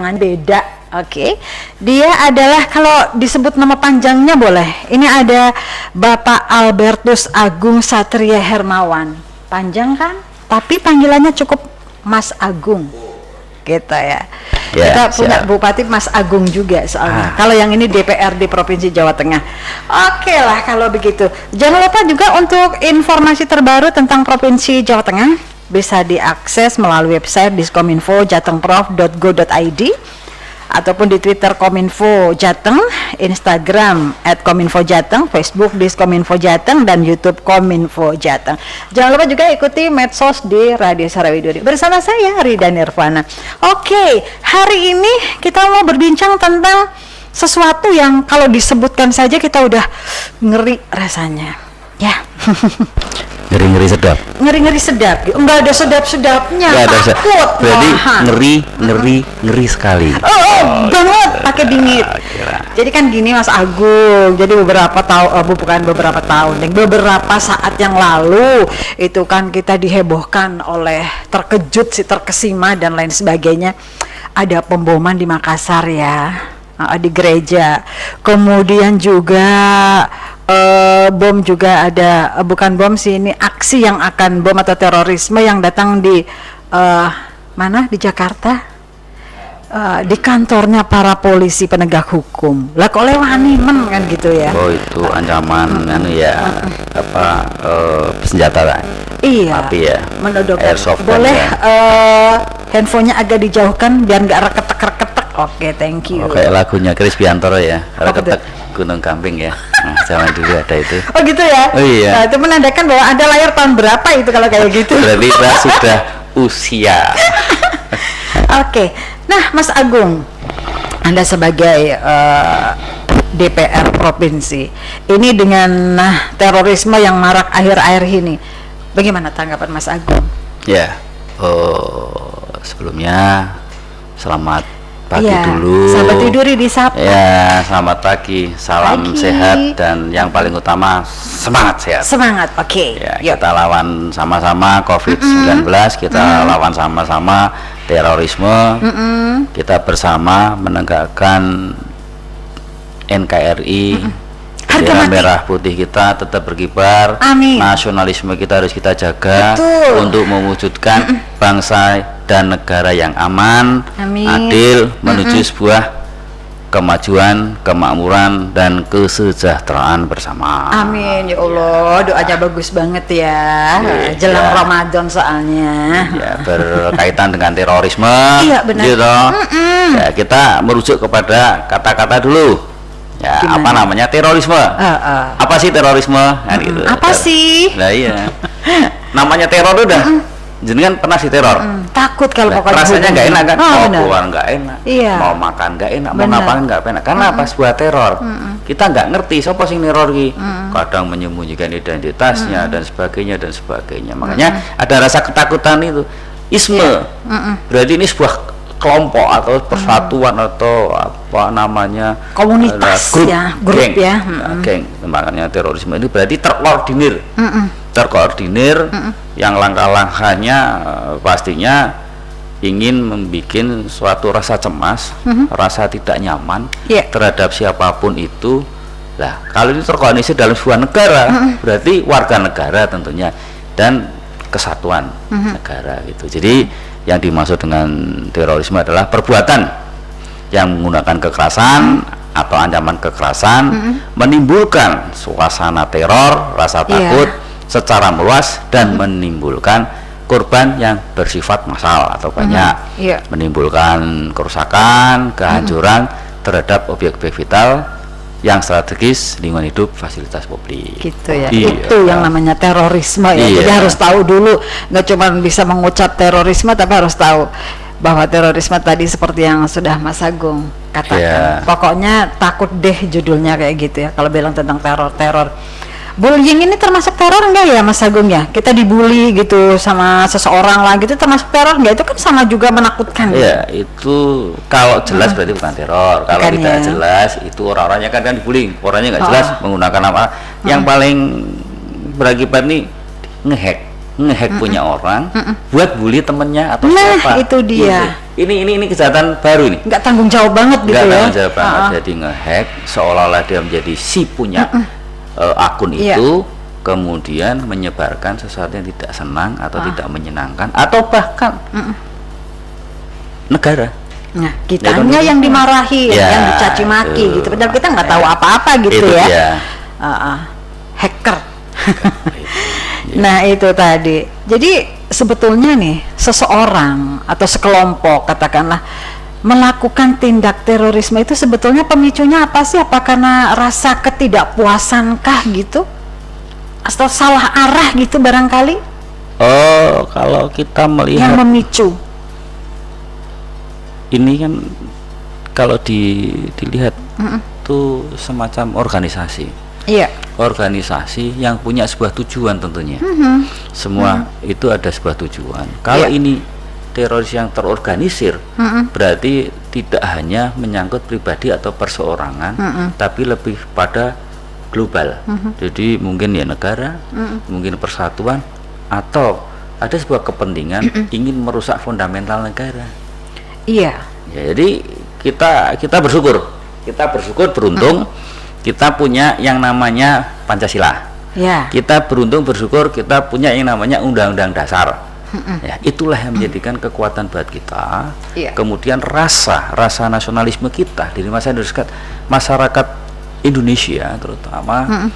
Beda, oke. Dia adalah, kalau disebut nama panjangnya boleh. Ini ada Bapak Albertus Agung Satria Hermawan. Panjang kan? Tapi panggilannya cukup Mas Agung. Gitu ya. Kita punya Bupati Mas Agung juga soalnya. Kalau yang ini DPRD Provinsi Jawa Tengah. Oke lah kalau begitu. Jangan lupa juga untuk informasi terbaru tentang Provinsi Jawa Tengah bisa diakses melalui website diskominfo.jatengprof.go.id ataupun di Twitter Kominfo Jateng, Instagram @kominfojateng, Facebook Diskominfo Jateng, dan YouTube Kominfo Jateng. Jangan lupa juga ikuti medsos di Radio Sarawiduri bersama saya Rida Nirvana. Oke, hari ini kita mau berbincang tentang sesuatu yang kalau disebutkan saja kita udah ngeri rasanya, ya. Ngeri-ngeri sedap. Ngeri-ngeri sedap. Enggak ada sedap-sedapnya. Takut. Berarti ngeri sekali. Banget pakai bingit. Jadi kan gini Mas Agung. Jadi beberapa saat yang lalu itu kan kita dihebohkan oleh terkesima dan lain sebagainya. Ada pemboman di Makassar ya. Di gereja. Kemudian juga bom juga ada, bukan bom sih, ini aksi yang akan bom atau terorisme yang datang di mana di Jakarta, di kantornya para polisi penegak hukum. Lah kok lewani men kan gitu ya. Oh itu ancaman senjata lah. Iya. Api ya. Menodongkan. Airsoft. Boleh handphonenya agak dijauhkan biar nggak reketek-reketek. Oke, thank you. Kayak lagunya Chris Biantoro ya. Reketek Gunung Kambing ya. Nah, zaman dulu ada itu. Oh gitu ya. Oh iya. Nah, itu menandakan bahwa ada layar tahun berapa itu kalau kayak gitu. Berarti kita sudah usia. Oke. Nah, Mas Agung, Anda sebagai DPR provinsi, ini dengan terorisme yang marak akhir-akhir ini, bagaimana tanggapan Mas Agung? Ya, sebelumnya selamat pagi dulu. Sampai tiduri di Sabtu. Ya, selamat pagi. Salam sehat dan yang paling utama semangat sehat. Semangat, oke. Ya, kita lawan sama-sama COVID-19, kita lawan sama-sama terorisme. Kita bersama menegakkan NKRI. Bendera merah putih kita tetap berkibar. Amin. Nasionalisme kita harus kita jaga. Betul. Untuk mewujudkan bangsa dan negara yang aman, adil, menuju sebuah kemajuan, kemakmuran, dan kesejahteraan bersama. Amin ya Allah, doanya bagus banget ya. Jelang Ramadan soalnya. Ya, berkaitan dengan terorisme. Iya benar. Gitu. Ya, kita merujuk kepada kata-kata dulu. Ya, gimana? Apa namanya terorisme? Apa sih terorisme? Gitu. Apa sih? Nah iya. Namanya teror udah. Jenengan pernah diteror? Takut kalau pokoknya. Rasanya nggak enak kan? Mau keluar nggak enak, iya. Mau makan nggak enak, mau ngapain nggak enak. Karena apa? Sebuah teror. Kita nggak ngerti siapa sing neror ki. Kadang menyembunyikan identitasnya dan sebagainya dan sebagainya. Makanya ada rasa ketakutan itu. Isme. Berarti ini sebuah kelompok atau persatuan atau apa namanya, komunitas grup geng, ya. Geng. Makanya terorisme ini berarti terkoordinir. Terkoordinir yang langkah-langkahnya pastinya ingin membuat suatu rasa cemas, rasa tidak nyaman terhadap siapapun itu. Nah, kalau ini terkoordinasi dalam sebuah negara, berarti warga negara tentunya dan kesatuan negara gitu. Jadi yang dimaksud dengan terorisme adalah perbuatan yang menggunakan kekerasan atau ancaman kekerasan, menimbulkan suasana teror, rasa takut secara meluas dan menimbulkan korban yang bersifat massal atau banyak, menimbulkan kerusakan, kehancuran terhadap objek-objek vital yang strategis, lingkungan hidup, fasilitas publik. Gitu ya. Itu yang namanya terorisme ya. Jadi harus tahu dulu, nggak cuma bisa mengucap terorisme tapi harus tahu bahwa terorisme tadi seperti yang sudah Mas Agung katakan. Pokoknya takut deh judulnya kayak gitu ya kalau bilang tentang teror-teror. Bullying ini termasuk teror enggak ya Mas Agung ya? Kita dibully gitu sama seseorang lah gitu, termasuk teror enggak? Itu kan sama juga menakutkan. Iya, itu kalau jelas berarti bukan teror. Kalau kan tidak jelas itu orang-orangnya kan dibully, orangnya nggak jelas menggunakan apa. Yang paling berakibat nih ngehack. ngehack punya orang buat bully temennya atau Nah, siapa. itu dia. Ini kejahatan baru ini. Nggak tanggung jawab banget gitu Nggak ya. tanggung jawab banget. Jadi ngehack seolah-olah dia menjadi si punya akun itu, kemudian menyebarkan sesuatu yang tidak senang atau tidak menyenangkan atau bahkan negara. Nah, kitanya yang dimarahi, yang dicaci maki gitu. Padahal kita nggak tahu apa-apa gitu itu ya. dia. Hacker. Nah, itu tadi. Jadi sebetulnya nih seseorang atau sekelompok katakanlah melakukan tindak terorisme itu sebetulnya pemicunya apa sih? Apa karena rasa ketidakpuasan kah gitu? Atau salah arah gitu barangkali? Oh, kalau kita melihat Yang memicu. ini kan kalau dilihat tuh semacam organisasi. Iya. Organisasi yang punya sebuah tujuan tentunya. Semua itu ada sebuah tujuan. Kalau ini teroris yang terorganisir, berarti tidak hanya menyangkut pribadi atau perseorangan, tapi lebih pada global. Jadi mungkin ya negara, mungkin persatuan, atau ada sebuah kepentingan ingin merusak fundamental negara. Iya. Ya, jadi kita bersyukur beruntung kita punya yang namanya Pancasila. Ya. Kita beruntung bersyukur kita punya yang namanya Undang-Undang Dasar. Ya, itulah yang menjadikan kekuatan buat kita. Iya. Kemudian rasa nasionalisme kita dari masyarakat Indonesia terutama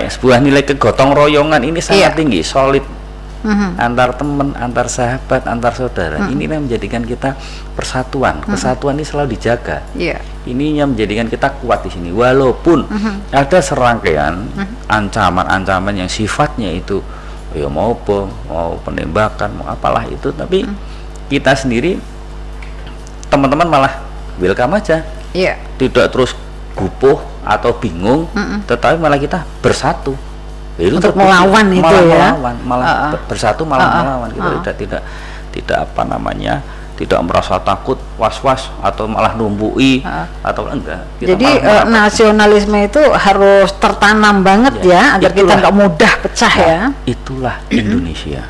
sebuah nilai kegotong royongan ini sangat tinggi, solid. Antar teman, antar sahabat, antar saudara. Ini yang menjadikan kita persatuan. Kesatuan ini selalu dijaga. Ini yang menjadikan kita kuat di sini. Walaupun ada serangkaian ancaman-ancaman yang sifatnya itu ya mau bom, mau penembakan, mau apalah itu, tapi kita sendiri teman-teman malah welcome aja. Tidak terus gupuh atau bingung, tetapi malah kita bersatu. Itu untuk melawan itu malah bersatu malah melawan. Kita tidak apa namanya, tidak merasa takut, was-was atau malah numbui atau enggak. Jadi nasionalisme itu harus tertanam banget agar kita nggak mudah pecah ya. Itulah Indonesia.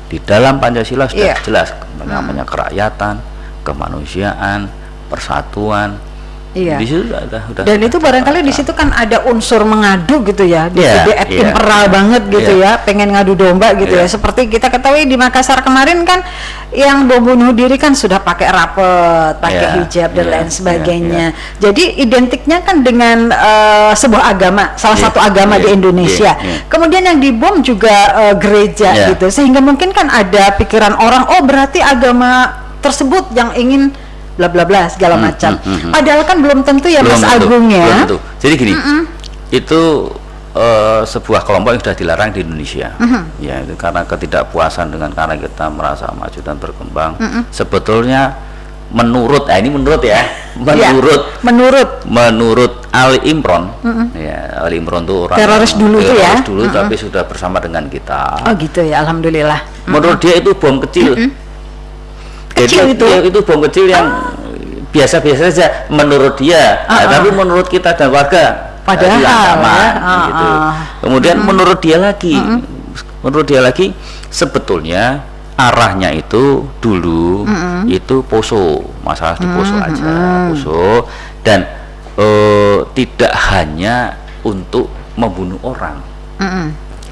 Di dalam Pancasila sudah jelas namanya kerakyatan, kemanusiaan, persatuan. Di situ udah. Dan itu barangkali di situ kan ada unsur mengadu gitu ya, temperal banget gitu ya, pengen ngadu domba gitu ya. Seperti kita ketahui di Makassar kemarin kan, yang bom bunuh diri kan sudah pakai rapet, pakai hijab dan lain sebagainya. Jadi identiknya kan dengan sebuah agama, salah satu agama di Indonesia. Kemudian yang dibom juga gereja gitu, sehingga mungkin kan ada pikiran orang, oh berarti agama tersebut yang ingin bla bla bla segala macam. Padahal kan belum tentu ya Mas Agung ya. Belum tentu. Jadi gini, itu sebuah kelompok yang sudah dilarang di Indonesia. Ya, itu karena ketidakpuasan dengan karena kita merasa maju dan berkembang. Sebetulnya menurut Ali Imron, Ali Imron itu orang teroris dulu tapi sudah bersama dengan kita. Oh gitu ya, alhamdulillah. Menurut dia itu bom kecil. Kecil itu bom kecil yang biasa-biasa saja menurut dia, tapi menurut kita dan warga padahal gitu. Kemudian menurut dia lagi sebetulnya arahnya itu dulu itu Poso, masalah di Poso aja, Poso, dan tidak hanya untuk membunuh orang.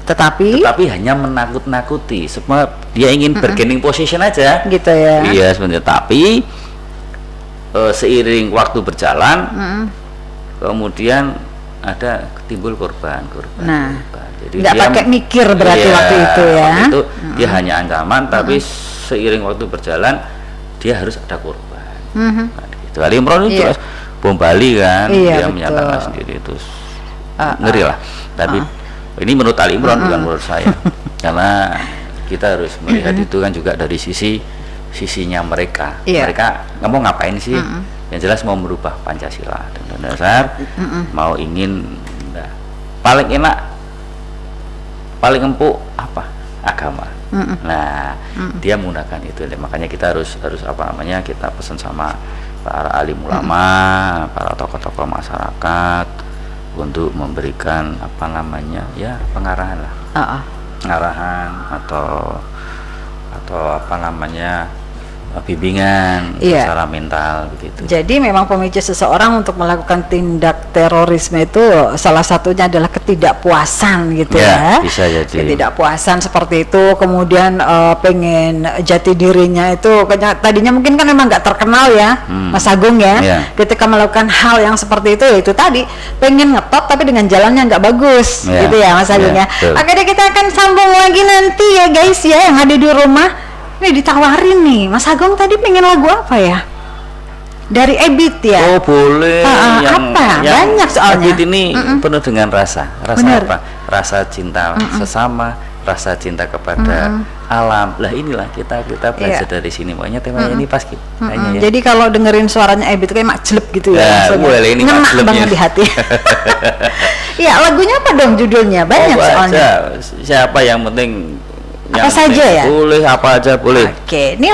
Tetapi hanya menakut-nakuti, semua dia ingin bargaining position aja gitu ya. Iya sebenarnya, tapi seiring waktu berjalan kemudian ada timbul korban. Jadi nggak pakai mikir berarti waktu itu ya. Waktu itu dia hanya ancaman, tapi seiring waktu berjalan dia harus ada korban. Gitu. Ali Imron itu bom Bali kan, dia menyatakan sendiri itu ngeri lah. Tapi ini menurut Ali Imron, bukan menurut saya. Karena kita harus melihat itu kan juga dari sisinya mereka. Mereka nggak mau ngapain sih? Yang jelas mau merubah Pancasila dan dasar, mau ingin paling enak, paling empuk apa? Agama. Nah, dia menggunakan itu. Makanya kita harus apa namanya? Kita pesan sama para alim ulama, para tokoh-tokoh masyarakat untuk memberikan apa namanya pengarahan lah. arahan atau apa namanya bimbingan Iya. secara mental begitu. Jadi memang pemicu seseorang untuk melakukan tindak terorisme itu salah satunya adalah ketidakpuasan gitu Ya, ya. bisa jadi. Ketidakpuasan seperti itu, kemudian pengen jati dirinya itu tadinya mungkin kan memang nggak terkenal ya, Mas Agung ya. Iya. Ketika melakukan hal yang seperti itu tadi pengen ngetop tapi dengan jalannya nggak bagus, Iya. gitu ya Mas Agung Iya, ya. betul. Akhirnya kita akan sambung lagi nanti ya guys ya, yang ada di rumah. Ini ditawarin nih, Mas Agung tadi pengen lagu apa ya? Dari Ebit ya? Oh boleh. Apa? Banyak soalnya. Ebit ini penuh dengan rasa. Rasa Bener. apa? Rasa cinta sesama, rasa cinta kepada alam. Lah inilah kita belajar dari sini. Pokoknya temanya ini pas kayaknya ya. Jadi kalau dengerin suaranya Ebit kayak makjeleb gitu ya, Ya, langsung boleh, ini ngena makjelebnya. banget di hati. Ya, lagunya apa dong judulnya? Banyak Apa soalnya. aja, siapa yang penting Apa yang saja penting ya? boleh, apa aja boleh. Oke, ini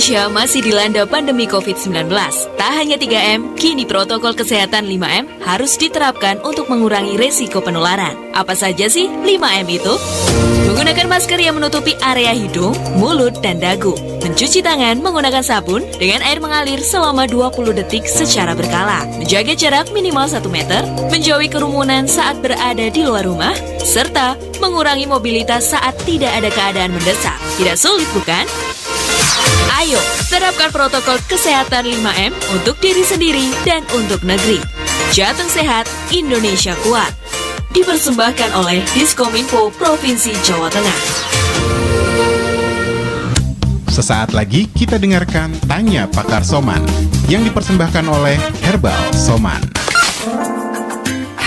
Indonesia masih dilanda pandemi COVID-19. Tak hanya 3M, kini protokol kesehatan 5M harus diterapkan untuk mengurangi resiko penularan. Apa saja sih 5M itu? Menggunakan masker yang menutupi area hidung, mulut, dan dagu. Mencuci tangan menggunakan sabun dengan air mengalir selama 20 detik secara berkala. Menjaga jarak minimal 1 meter, menjauhi kerumunan saat berada di luar rumah, serta mengurangi mobilitas saat tidak ada keadaan mendesak. Tidak sulit bukan? Ayo, terapkan protokol kesehatan 5M untuk diri sendiri dan untuk negeri. Jateng sehat, Indonesia kuat. Dipersembahkan oleh Diskominfo Provinsi Jawa Tengah. Sesaat lagi kita dengarkan Tanya Pakar Soman yang dipersembahkan oleh Herbal Soman.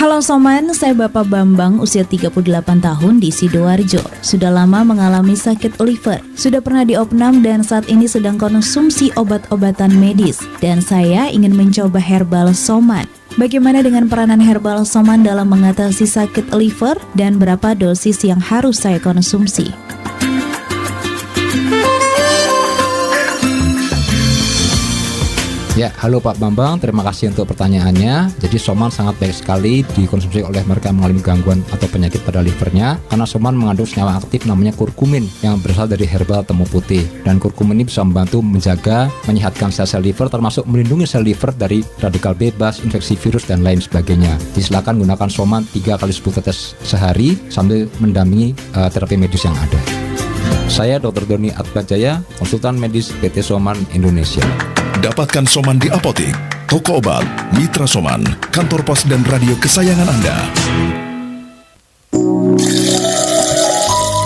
Halo Soman, saya Bapak Bambang, usia 38 tahun di Sidoarjo. Sudah lama mengalami sakit liver, sudah pernah diopnam dan saat ini sedang konsumsi obat-obatan medis. Dan saya ingin mencoba Herbal Soman. Bagaimana dengan peranan Herbal Soman dalam mengatasi sakit liver dan berapa dosis yang harus saya konsumsi? Ya, halo Pak Bambang, terima kasih untuk pertanyaannya. Jadi Soman sangat baik sekali dikonsumsi oleh mereka yang mengalami gangguan atau penyakit pada livernya, karena Soman mengandung senyawa aktif namanya kurkumin yang berasal dari herbal temu putih. Dan kurkumin ini bisa membantu menjaga, menyehatkan sel-sel liver, termasuk melindungi sel liver dari radikal bebas, infeksi virus, dan lain sebagainya. Silakan gunakan Soman 3 kali 10 tetes sehari sambil mendampingi terapi medis yang ada. Saya Dr. Doni Atbajaya, konsultan medis PT Soman Indonesia. Dapatkan Soman di apotek, toko obat, mitra Soman, kantor pos dan radio kesayangan Anda.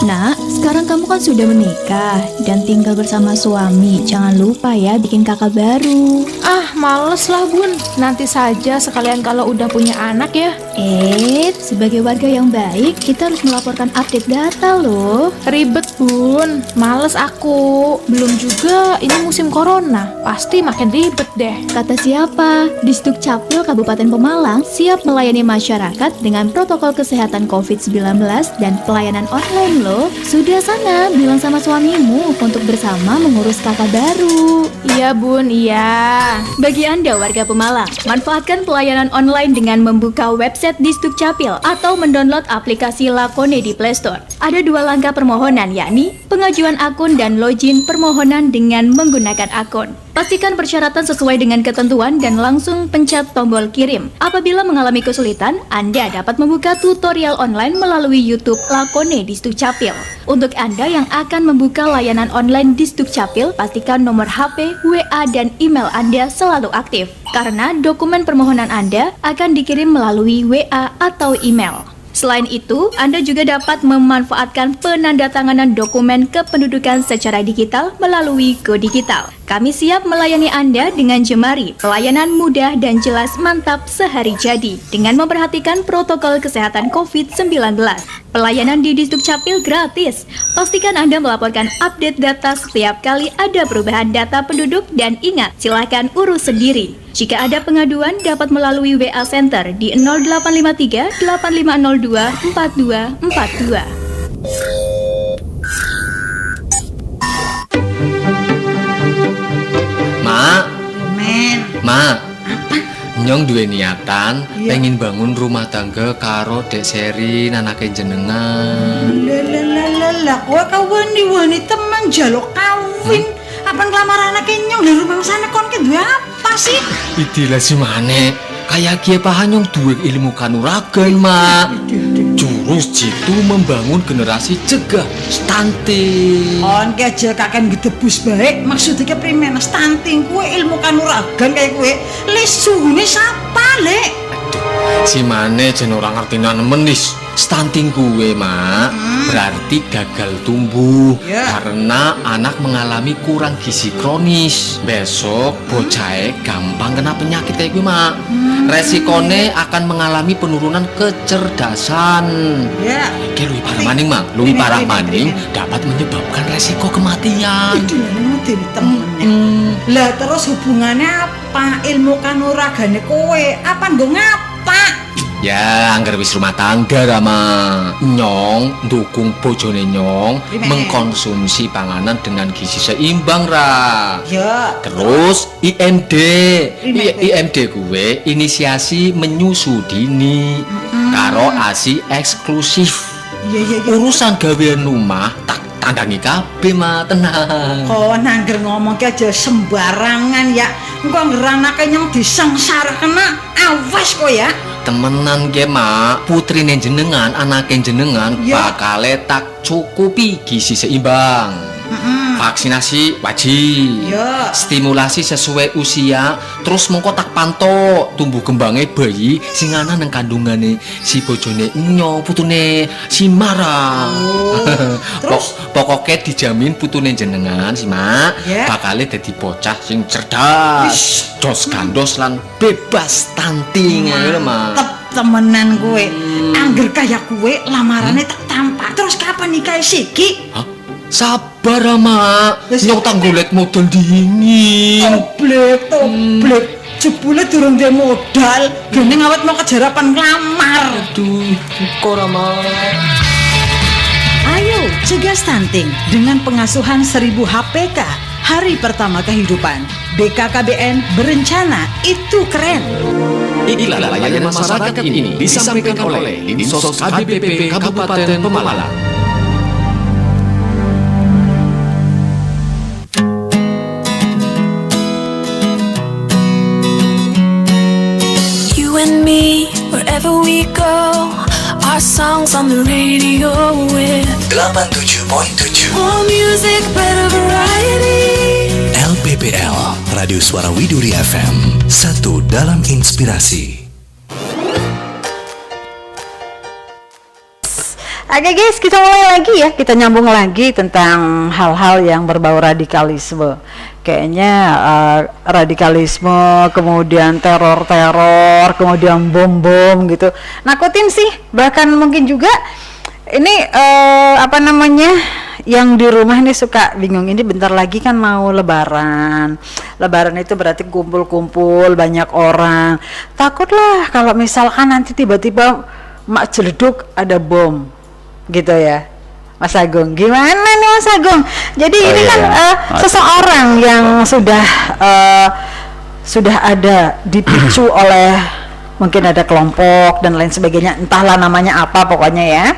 Nak, sekarang kamu kan sudah menikah dan tinggal bersama suami. Jangan lupa ya bikin kakak baru. Ah, males lah Bun. Nanti saja sekalian kalau udah punya anak ya. Sebagai warga yang baik, kita harus melaporkan update data loh. Ribet Bun, males aku. Belum juga ini musim corona, pasti makin ribet deh. Kata siapa? Disduk Capil Kabupaten Pemalang siap melayani masyarakat dengan protokol kesehatan COVID-19 dan pelayanan online loh. Sudah sana, bilang sama suamimu untuk bersama mengurus kakak baru. Iya Bun, iya. Bagi Anda warga Pemalang, manfaatkan pelayanan online dengan membuka website Disduk Capil atau mendownload aplikasi Lakone di Play Store. Ada 2 langkah permohonan, yakni pengajuan akun dan login permohonan dengan menggunakan akun. Pastikan persyaratan sesuai dengan ketentuan dan langsung pencet tombol kirim. Apabila mengalami kesulitan, Anda dapat membuka tutorial online melalui YouTube Lakone Disduk Capil. Untuk Anda yang akan membuka layanan online Disduk Capil, pastikan nomor HP, WA, dan email Anda selalu aktif. Karena dokumen permohonan Anda akan dikirim melalui WA atau email. Selain itu, Anda juga dapat memanfaatkan penandatanganan dokumen kependudukan secara digital melalui Go Digital. Kami siap melayani Anda dengan jemari, pelayanan mudah dan jelas, mantap sehari jadi, dengan memperhatikan protokol kesehatan COVID-19. Pelayanan di Disduk Capil gratis. Pastikan Anda melaporkan update data setiap kali ada perubahan data penduduk dan ingat, silakan urus sendiri. Jika ada pengaduan, dapat melalui WA Center di 0853 8502 4242. Mak, nyong duwe niatan pengen bangun rumah tangga karo Dek Seri anake jenengan. Lah, kowe kawani teman jaluk kawin. Apa ngelamar anake nyong di rumah sana kon ki duwe apa sih? Idilah si Mane, kayak kie pahanyong duwe ilmu kanuragan, Mak. Jurus jitu membangun generasi cegah stunting. On ki aja kakek gedebus baik, maksudnya primen stunting kowe ilmu kanuragan kayak kowe. Les suhune sapa, Lek? Si Mane jen ora ngerti nemen wis. Stunting gue, Mak, berarti gagal tumbuh karena anak mengalami kurang gizi kronis. Besok bocah gampang kena penyakit kayak gue, Mak. Resikone akan mengalami penurunan kecerdasan. Kayak lebih parah maning, Mak. Lebih parah maning dapat menyebabkan resiko kematian. Lah terus hubungannya apa ilmu kanuragane kowe? Apa nggo ngapa? Ya, anggar wis rumah tangga Rama. Nyong dukung bojone Nyong mengkonsumsi panganan dengan gizi seimbang Ra. Ya. Terus IMD gue inisiasi menyusu dini karo ASI eksklusif. Urusan gawean rumah tak tandangi kabeh mah tenang. Kok nangger ngomong aja sembarangan ya. Engko ngeranake nyong disengsara kena awas kok ya. Temenan ge mak, putrine jenengan, anake jenengan bakale tak cukupi gizi seimbang. Vaksinasi wajib, stimulasi sesuai usia, terus mengko tak pantau tumbuh kembangnya bayi sing ana nang kandungane si bojone Nyong, putune si Mara. Pokoknya dijamin putune jenengan si Mak bakale dadi bocah sing cerdas, dos gandos lan bebas stunting ngono Mak. Temenan gue, angger kaya gue lamarannya tak tampak. Terus kapan nikah siki? Sabar Mak, Nyong tak golek modal dingin. Toblek, jebule durung duwe modal, gene ngawet mau kejarapan nglamar. Aduh, kok Mak. Ayo cegah stunting dengan pengasuhan 1000 HPK hari pertama kehidupan. BKKBN berencana, itu keren. Inilah layanan masyarakat ini disampaikan oleh Dinsos KBPP Kabupaten Pemalang. You and me, wherever we go, our songs on the radio with 87.7 more music, better variety. LPPL, Radio Suara Widuri FM, satu dalam inspirasi. Oke guys, kita mulai lagi ya. Kita nyambung lagi tentang hal-hal yang berbau radikalisme. Kayaknya radikalisme, kemudian teror-teror, kemudian bom-bom gitu. Nakutin sih, bahkan mungkin juga ini yang di rumah nih suka bingung, ini bentar lagi kan mau lebaran. Lebaran itu berarti kumpul-kumpul banyak orang. Takutlah kalau misalkan nanti tiba-tiba mak jeleduk ada bom gitu ya. Mas Agung, gimana nih Mas Agung? Jadi ini kan seseorang yang sudah ada dipicu oleh mungkin ada kelompok dan lain sebagainya, entahlah namanya apa pokoknya ya.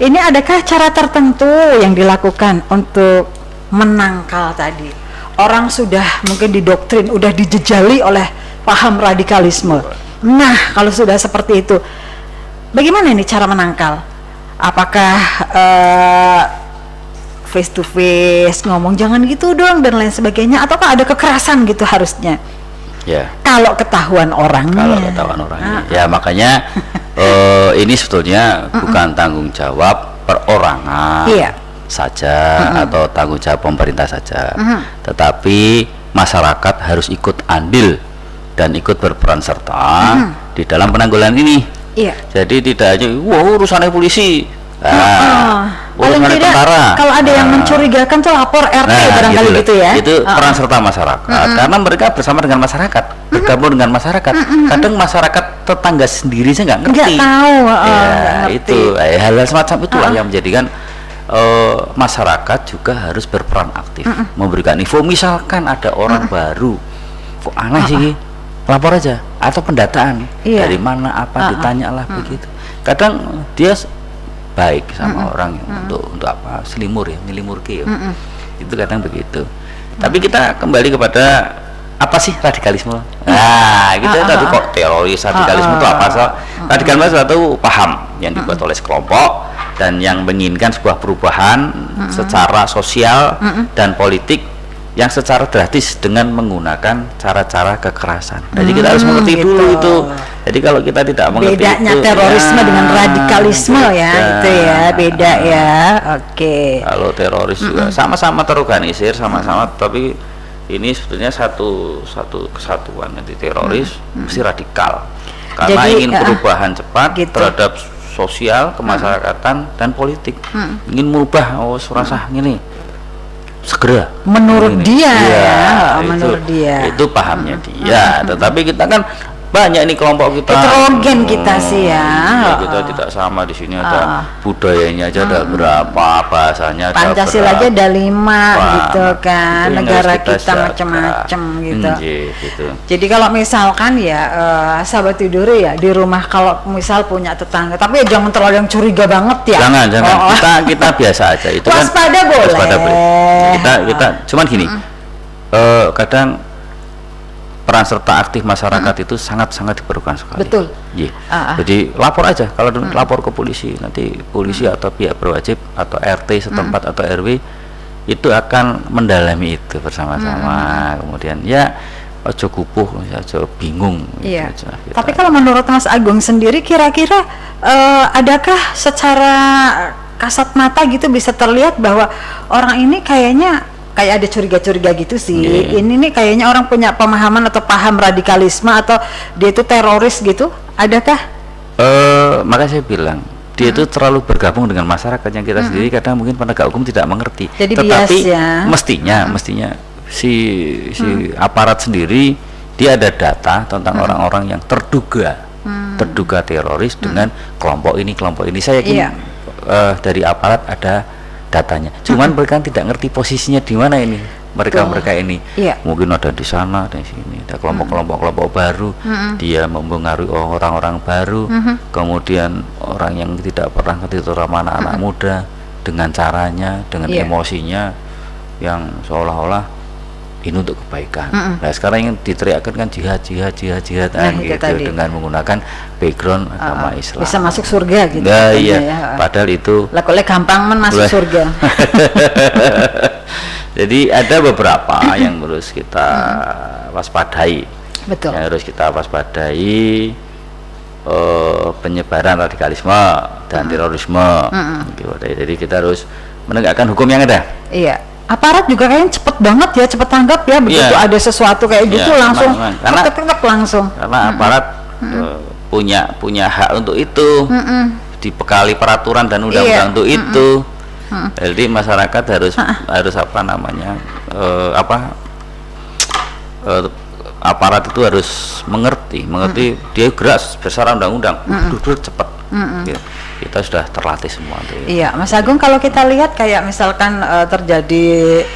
Ini adakah cara tertentu yang dilakukan untuk menangkal tadi? Orang sudah mungkin didoktrin, udah dijejali oleh paham radikalisme. Nah, kalau sudah seperti itu, bagaimana ini cara menangkal? Apakah face to face ngomong jangan gitu dong dan lain sebagainya, ataukah ada kekerasan gitu harusnya? Ya. Kalau ketahuan orangnya. Ya makanya ini sebetulnya bukan tanggung jawab perorangan saja atau tanggung jawab pemerintah saja, tetapi masyarakat harus ikut andil dan ikut berperan serta di dalam penanggulangan ini. Jadi tidak aja urusannya polisi. Paling tidak tentara. Kalau ada yang mencurigakan tuh lapor RT barangkali gitu ya. Itu peran serta masyarakat karena mereka bersama dengan masyarakat, bergabung dengan masyarakat. Kadang masyarakat tetangga sendiri sih nggak ngerti. Nggak tahu. Itu hal-hal semacam itulah yang menjadikan masyarakat juga harus berperan aktif, memberikan info. Misalkan ada orang baru, kok aneh sih, lapor aja, atau pendataan dari mana apa ditanyalah begitu. Kadang dia baik sama orang untuk apa nyelimur ke itu kadang begitu. Tapi kita kembali kepada apa sih radikalisme? Nah, gitu tadi kok teroris, radikalisme itu apa? Radikalisme itu satu paham yang dibuat oleh sekelompok dan yang menginginkan sebuah perubahan secara sosial dan politik yang secara drastis dengan menggunakan cara-cara kekerasan. Jadi kita harus mengerti dulu itu. Jadi kalau kita tidak mengerti bedanya itu, terorisme dengan radikalisme itu ya beda ya. Oke. Kalau teroris juga sama-sama terorganisir, sama-sama, tapi ini sebetulnya satu kesatuan. Nanti teroris mesti radikal karena ingin perubahan cepat terhadap sosial, kemasyarakatan dan politik. Ingin merubah surasah gini segera menurut dia menurut dia itu pahamnya dia. Tetapi kita kan banyak nih kelompok kita. Heterogen kita sih ya. Ya, kita tidak sama di sini ada budayanya aja ada berapa, bahasanya ada Pancasila aja ada 5 gitu kan. Itu yang Negara harus kita kita jaga. macam-macam gitu. Gitu. Jadi kalau misalkan ya sahabat tidur ya di rumah kalau misal punya tetangga, tapi ya jangan terlalu yang curiga banget ya. Jangan. Kita biasa aja itu waspada kan. Boleh. Waspada boleh. Kita cuman gini. Kadang peran serta aktif masyarakat itu sangat-sangat diperlukan sekali. Betul. Jadi lapor aja kalau lapor ke polisi, nanti polisi atau pihak berwajib atau RT setempat atau RW itu akan mendalami itu bersama-sama. Kemudian ya ojo kupuh, ojo bingung. Iya. Gitu aja, gitu. Tapi kalau menurut Mas Agung sendiri kira-kira adakah secara kasat mata gitu bisa terlihat bahwa orang ini kayaknya kayak ada curiga-curiga gitu sih. Ini nih kayaknya orang punya pemahaman atau paham radikalisme atau dia itu teroris gitu. Adakah? Maka saya bilang dia itu terlalu bergabung dengan masyarakat yang kita sendiri kadang mungkin penegak hukum tidak mengerti. Jadi tetapi bias ya. mestinya si aparat sendiri dia ada data tentang orang-orang yang terduga teroris dengan kelompok ini. Saya yakin dari aparat ada datanya. Cuman mereka tidak ngerti posisinya di mana ini. Mereka ini mungkin ada di sana, di sini. Ada kelompok baru. Dia mempengaruhi orang-orang baru. Kemudian orang yang tidak pernah ngerti terutama anak-anak muda dengan caranya, dengan emosinya yang seolah-olah ini untuk kebaikan. Nah sekarang yang diteriakkan kan jihad gitu dengan menggunakan background agama Islam. Bisa masuk surga gitu. Nah, iya. Padahal itu gampang masuk surga. Jadi ada beberapa yang harus kita waspadai. Betul. Yang harus kita waspadai penyebaran radikalisme dan terorisme. Jadi kita harus menegakkan hukum yang ada. Iya. Aparat juga kayaknya cepet banget ya, cepet tanggap ya begitu ada sesuatu kayak gitu langsung langsung. Karena aparat punya hak untuk itu, dibekali peraturan dan undang-undang untuk itu. Jadi masyarakat harus aparat itu harus mengerti dia gerak berdasarkan undang-undang, cepat. Kita sudah terlatih semua tuh. Iya, Mas Agung, kalau kita lihat kayak misalkan terjadi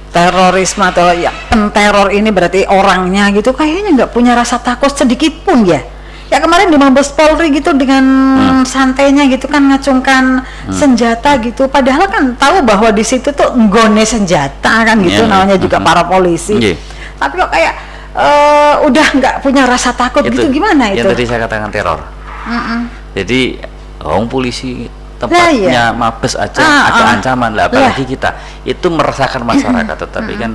terorisme atau ya penteror ini berarti orangnya gitu kayaknya nggak punya rasa takut sedikit pun ya. Ya kemarin di Mabes Polri gitu dengan santainya gitu kan ngacungkan senjata gitu, padahal kan tahu bahwa di situ tuh nggone senjata kan gitu, namanya juga para polisi. Tapi kok kayak udah nggak punya rasa takut gitu, gimana itu? Yang tadi saya katakan teror. Jadi polisi tempatnya Mabes aja ada ancaman lah, apalagi kita itu meresahkan masyarakat. Tetapi kan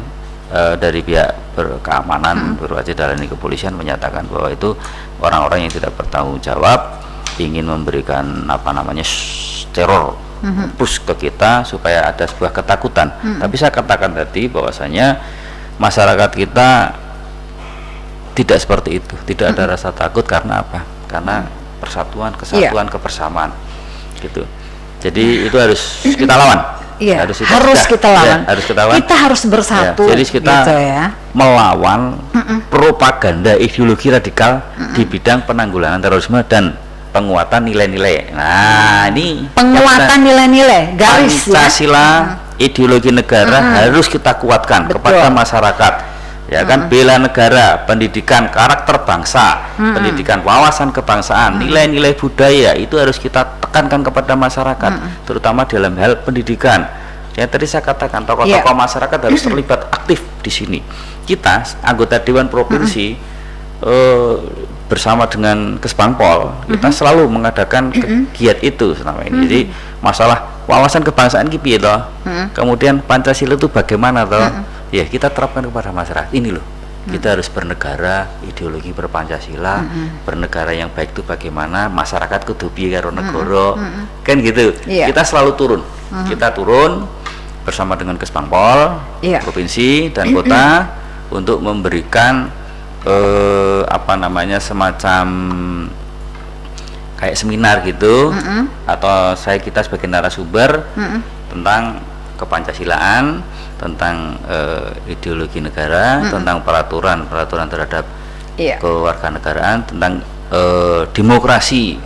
dari pihak keamanan berwajib dalam kepolisian menyatakan bahwa itu orang-orang yang tidak bertanggung jawab ingin memberikan teror push ke kita supaya ada sebuah ketakutan. Tapi saya katakan tadi bahwasanya masyarakat kita tidak seperti itu, tidak ada rasa takut. Karena apa? Karena persatuan, kesatuan, kebersamaan gitu. Jadi itu harus kita lawan. Harus kita lawan. Kita harus bersatu. Jadi kita gitu melawan propaganda ideologi radikal di bidang penanggulangan terorisme dan penguatan nilai-nilai. Nah, ini penguatan nilai-nilai garis Pancasila, ideologi negara harus kita kuatkan kepada masyarakat. Ya kan, bela negara, pendidikan karakter bangsa, pendidikan wawasan kebangsaan, nilai-nilai budaya itu harus kita tekankan kepada masyarakat, terutama dalam hal pendidikan. Ya tadi saya katakan tokoh-tokoh masyarakat harus terlibat aktif di sini. Kita anggota Dewan Provinsi bersama dengan Kesbangpol kita selalu mengadakan kegiatan itu selama ini. Jadi masalah wawasan kebangsaan piye toh, kemudian Pancasila itu bagaimana toh, ya kita terapkan kepada masyarakat. Ini loh, kita harus bernegara, ideologi berpancasila, bernegara yang baik itu bagaimana, masyarakat kudu piye karo negara, kan gitu. Kita selalu turun, kita turun bersama dengan Kesbangpol, provinsi dan kota untuk memberikan semacam kayak seminar gitu, atau kita sebagai narasumber tentang kepancasilaan, tentang ideologi negara, tentang peraturan terhadap Iya. kewarganegaraan, tentang demokrasi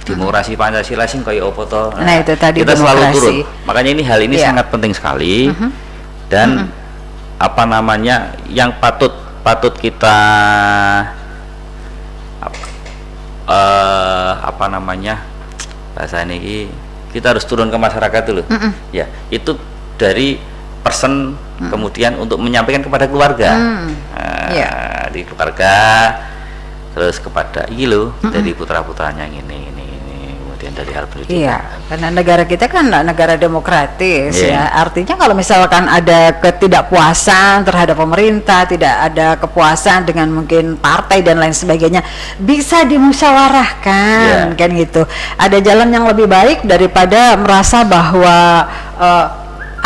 Pancasila sing kaya apa to. Nah, itu tadi kita selalu demokrasi. turun. Makanya hal ini Iya. sangat penting sekali. Dan apa namanya yang patut kita apa namanya bahasa ini, kita harus turun ke masyarakat dulu. Ya, itu dari person kemudian untuk menyampaikan kepada keluarga. Di keluarga, terus kepada dari putra-putranya ini kemudian dari hal pendidikan. Iya, karena negara kita kan negara demokratis Iya. ya. Artinya kalau misalkan ada ketidakpuasan terhadap pemerintah, tidak ada kepuasan dengan mungkin partai dan lain sebagainya, bisa dimusyawarahkan, kan gitu. Ada jalan yang lebih baik daripada merasa bahwa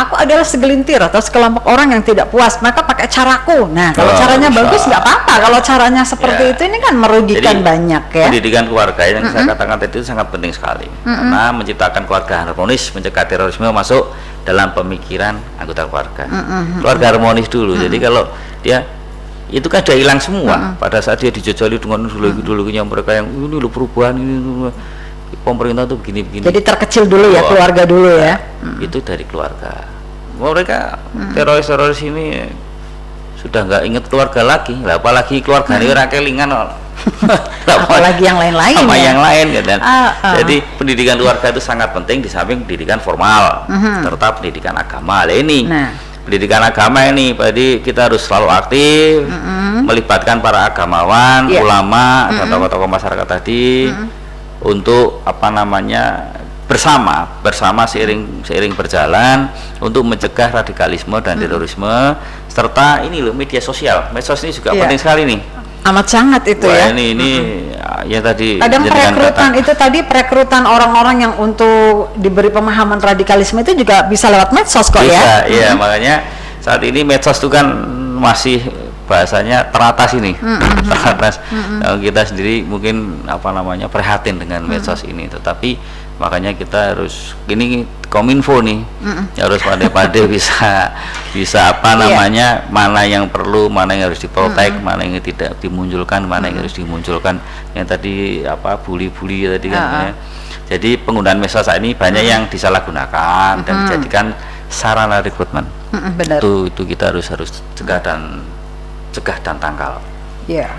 aku adalah segelintir atau sekelompok orang yang tidak puas, maka pakai caraku. Nah, kalau caranya bagus nggak apa-apa. Kalau caranya seperti itu, ini kan merugikan Jadi, banyak ya. Pendidikan keluarga yang saya katakan tadi itu sangat penting sekali, karena menciptakan keluarga harmonis, mencegah terorisme masuk dalam pemikiran anggota keluarga. Keluarga harmonis dulu. Jadi kalau dia itu kan sudah hilang semua pada saat dia dijajali dengan dulu-dulunya mereka yang ini loh perubahan ini pemerintah tuh begini-begini. Jadi terkecil dulu ya, keluarga dulu ya. Itu dari keluarga. Mereka teroris ini sudah nggak inget keluarga lagi, lah apalagi keluarga ini orang kelingan, apalagi yang lain-lain sama ya? yang lain kan. Jadi pendidikan keluarga itu sangat penting di samping pendidikan formal, serta pendidikan agama. Ini pendidikan agama ini, jadi kita harus selalu aktif, melibatkan para agamawan, ulama, dan tokoh-tokoh masyarakat tadi untuk apa namanya bersama seiring berjalan untuk mencegah radikalisme dan terorisme, serta ini loh media sosial. Medsos ini juga penting sekali nih. Amat sangat itu. Wah, ya. Ini ya tadi. Kadang jenengan perekrutan kata- itu tadi perekrutan orang-orang yang untuk diberi pemahaman radikalisme itu juga bisa lewat medsos kok bisa, ya. iya, makanya saat ini medsos itu kan masih bahasanya teratas ini, teratas. Nah, kita sendiri mungkin apa namanya prihatin dengan medsos ini, tetapi makanya kita harus ini kominfo nih, harus pandai-pandai bisa apa namanya mana yang perlu, mana yang harus diprotek, mana yang tidak dimunculkan, mana yang harus dimunculkan. Yang tadi apa bully tadi kan. Jadi penggunaan medsos saat ini banyak yang disalahgunakan dan dijadikan sarana rekrutmen. Benar. Itu kita harus cegah dan tangkal. Iya.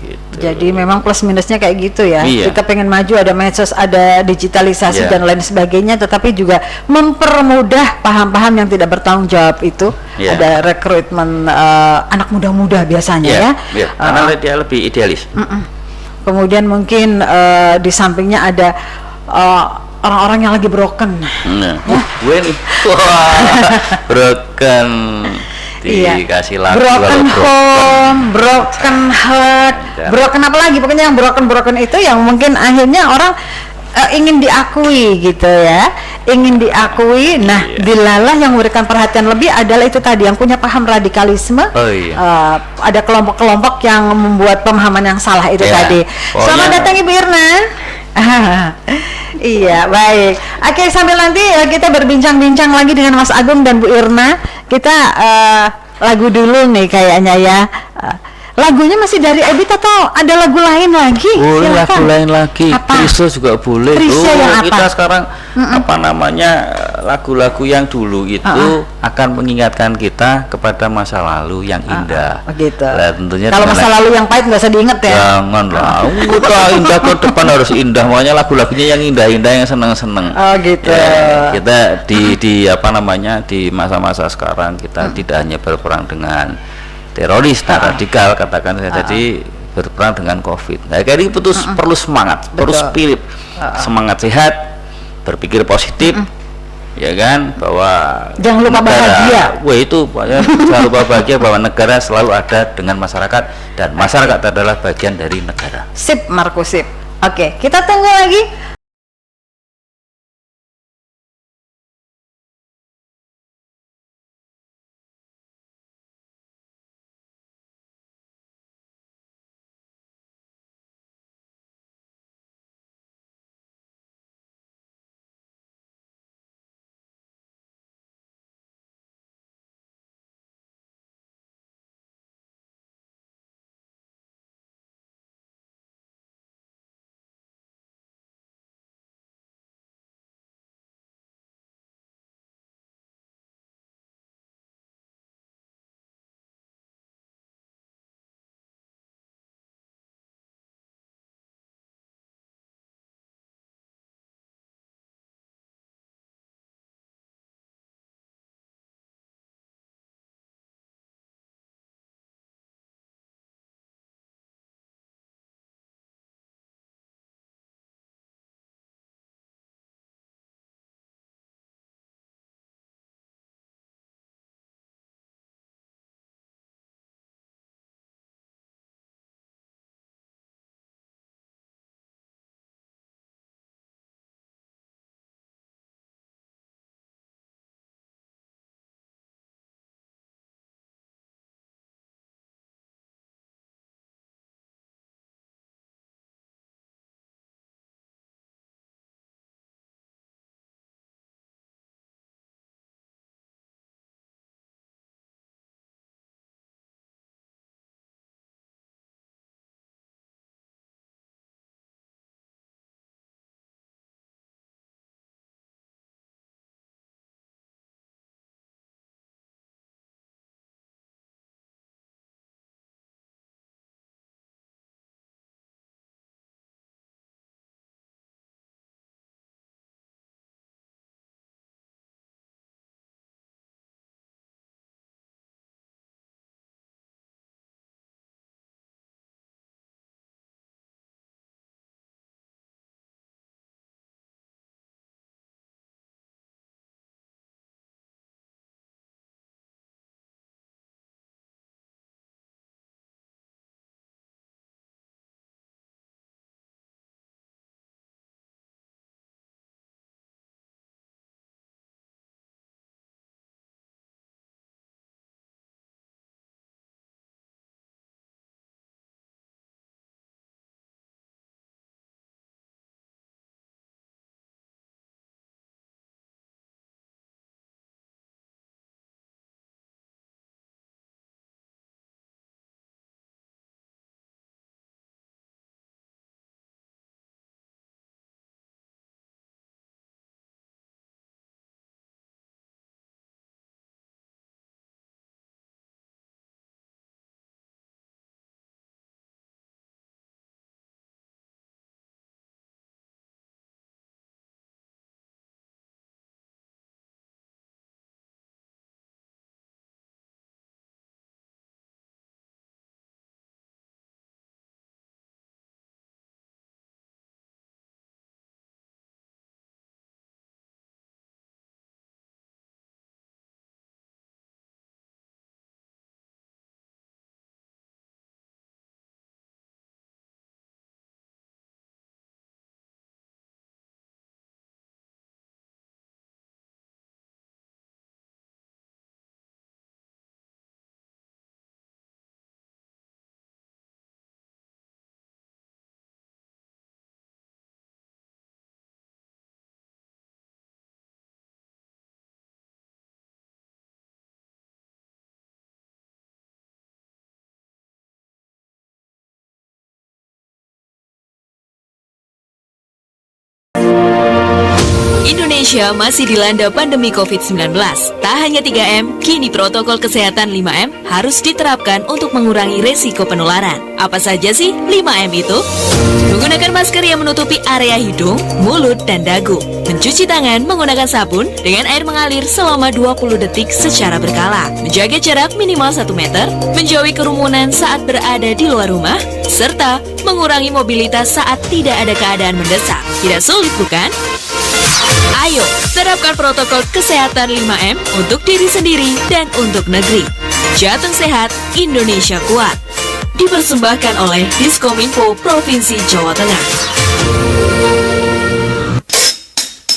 Gitu. Jadi memang plus minusnya kayak gitu ya. Iya. Kita pengen maju, ada medsos, ada digitalisasi dan lain sebagainya, tetapi juga mempermudah paham-paham yang tidak bertanggung jawab itu. Ada rekrutmen anak muda-muda biasanya ya. Karena dia lebih idealis. Kemudian mungkin di sampingnya ada orang-orang yang lagi broken. Nah, gue nih, broken. Dikasih lagu broken home, broken heart, broken apa lagi, pokoknya yang broken itu yang mungkin akhirnya orang ingin diakui gitu ya, ingin diakui. Nah, dilalah yang memberikan perhatian lebih adalah itu tadi yang punya paham radikalisme. Ada kelompok-kelompok yang membuat pemahaman yang salah itu tadi. Selamat datang Ibu Irna. Iya, baik. Oke, sambil nanti kita berbincang-bincang lagi dengan Mas Agung dan Bu Irna. Kita lagu dulu nih kayaknya ya. Lagunya masih dari Ebit atau ada lagu lain lagi? Boleh Silakan. lagu lain lagi. Apa? Kristus juga boleh. Kristus yang apa? Kita sekarang apa namanya lagu-lagu yang dulu itu akan mengingatkan kita kepada masa lalu yang indah. Begitu. Nah, tentunya Kalau dengan masa lalu yang pahit nggak usah diinget ya. Janganlah. Kita indah ke depan harus indah. Makanya lagu-lagunya yang indah-indah, yang seneng-seneng. Oh gitu. Ya, kita di apa namanya di masa-masa sekarang kita tidak hanya berperang dengan teroris dan radikal, katakan saya tadi berperang dengan COVID. Nah, kayak ini perlu semangat, perlu spirit, semangat sehat, berpikir positif, ya kan, bahwa jangan lupa bahagia. Wah itu, jangan lupa bahagia bahwa negara selalu ada dengan masyarakat dan masyarakat adalah bagian dari negara. Sip, Marco, sip. Oke, kita tunggu lagi. Indonesia masih dilanda pandemi COVID-19. Tak hanya 3M, kini protokol kesehatan 5M harus diterapkan untuk mengurangi resiko penularan. Apa saja sih 5M itu? Menggunakan masker yang menutupi area hidung, mulut, dan dagu. Mencuci tangan menggunakan sabun dengan air mengalir selama 20 detik secara berkala. Menjaga jarak minimal 1 meter, menjauhi kerumunan saat berada di luar rumah, serta mengurangi mobilitas saat tidak ada keadaan mendesak. Tidak sulit bukan? Ayo, terapkan protokol kesehatan 5M untuk diri sendiri dan untuk negeri. Jateng sehat, Indonesia kuat. Dipersembahkan oleh Diskominfo Provinsi Jawa Tengah.